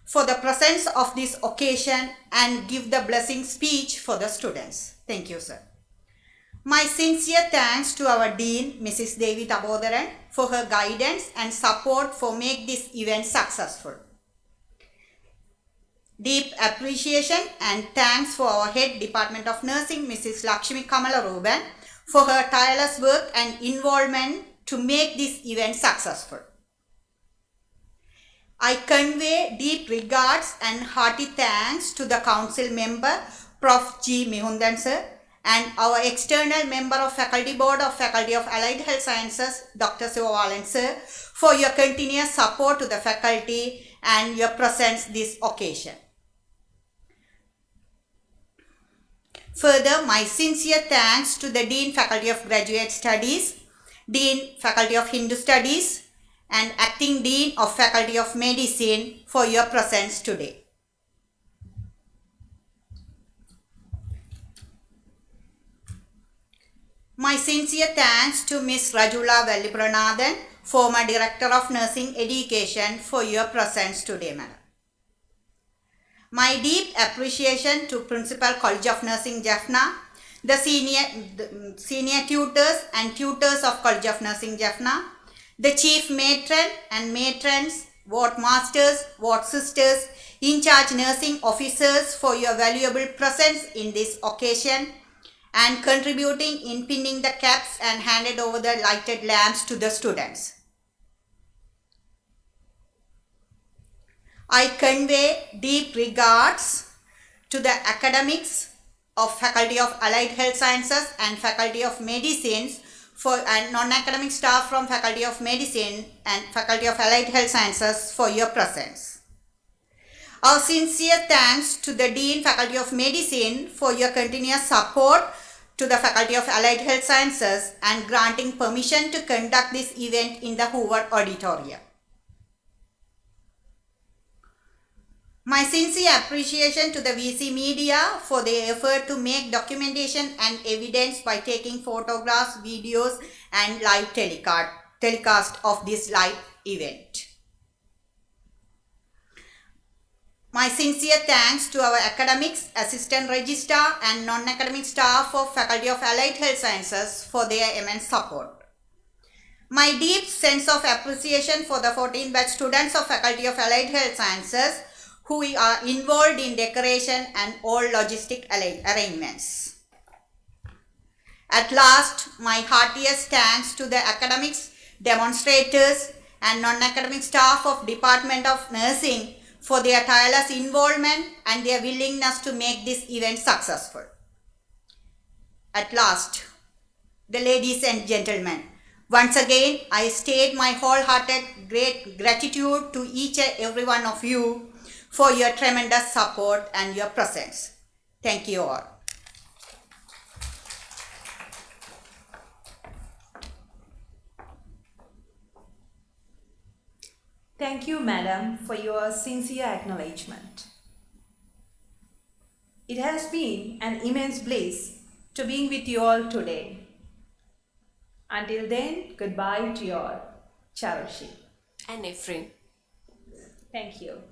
for the presence of this occasion and give the blessing speech for the students. Thank you, sir. My sincere thanks to our Dean, Mrs. Devi Tabodaran, for her guidance and support for make this event successful. Deep appreciation and thanks for our Head Department of Nursing, Mrs. Lakshmi Kamalaruban, for her tireless work and involvement to make this event successful. I convey deep regards and hearty thanks to the Council member, Prof. G. Mihundan sir, and our external member of Faculty Board of Faculty of Allied Health Sciences, Dr. Sivawalan sir, for your continuous support to the faculty and your presence this occasion. Further, my sincere thanks to the Dean Faculty of Graduate Studies, Dean Faculty of Hindu Studies, and Acting Dean of Faculty of Medicine for your presence today. My sincere thanks to Ms. Rajula Vallipranathan, former Director of Nursing Education, for your presence today, madam. My deep appreciation to Principal College of Nursing Jaffna, the senior tutors and tutors of College of Nursing Jaffna, the Chief Matron and matrons, ward masters, ward sisters, in-charge nursing officers for your valuable presence in this occasion and contributing in pinning the caps and handed over the lighted lamps to the students. I convey deep regards to the academics of Faculty of Allied Health Sciences and Faculty of Medicine and non-academic staff from Faculty of Medicine and Faculty of Allied Health Sciences for your presence. Our sincere thanks to the Dean Faculty of Medicine for your continuous support to the Faculty of Allied Health Sciences and granting permission to conduct this event in the Hoover Auditorium. My sincere appreciation to the VC media for their effort to make documentation and evidence by taking photographs, videos and live telecast of this live event. My sincere thanks to our academics, assistant registrar and non-academic staff of Faculty of Allied Health Sciences for their immense support. My deep sense of appreciation for the 14th batch students of Faculty of Allied Health Sciences who are involved in decoration and all logistic arrangements. At last, my heartiest thanks to the academics, demonstrators and non-academic staff of Department of Nursing for their tireless involvement and their willingness to make this event successful. At last, the ladies and gentlemen, once again, I state my wholehearted great gratitude to each and every one of you for your tremendous support and your presence. Thank you all. Thank you, Madam, for your sincere acknowledgement. It has been an immense bliss to being with you all today. Until then, goodbye to you all. Charushi. And Ephraim. Thank you.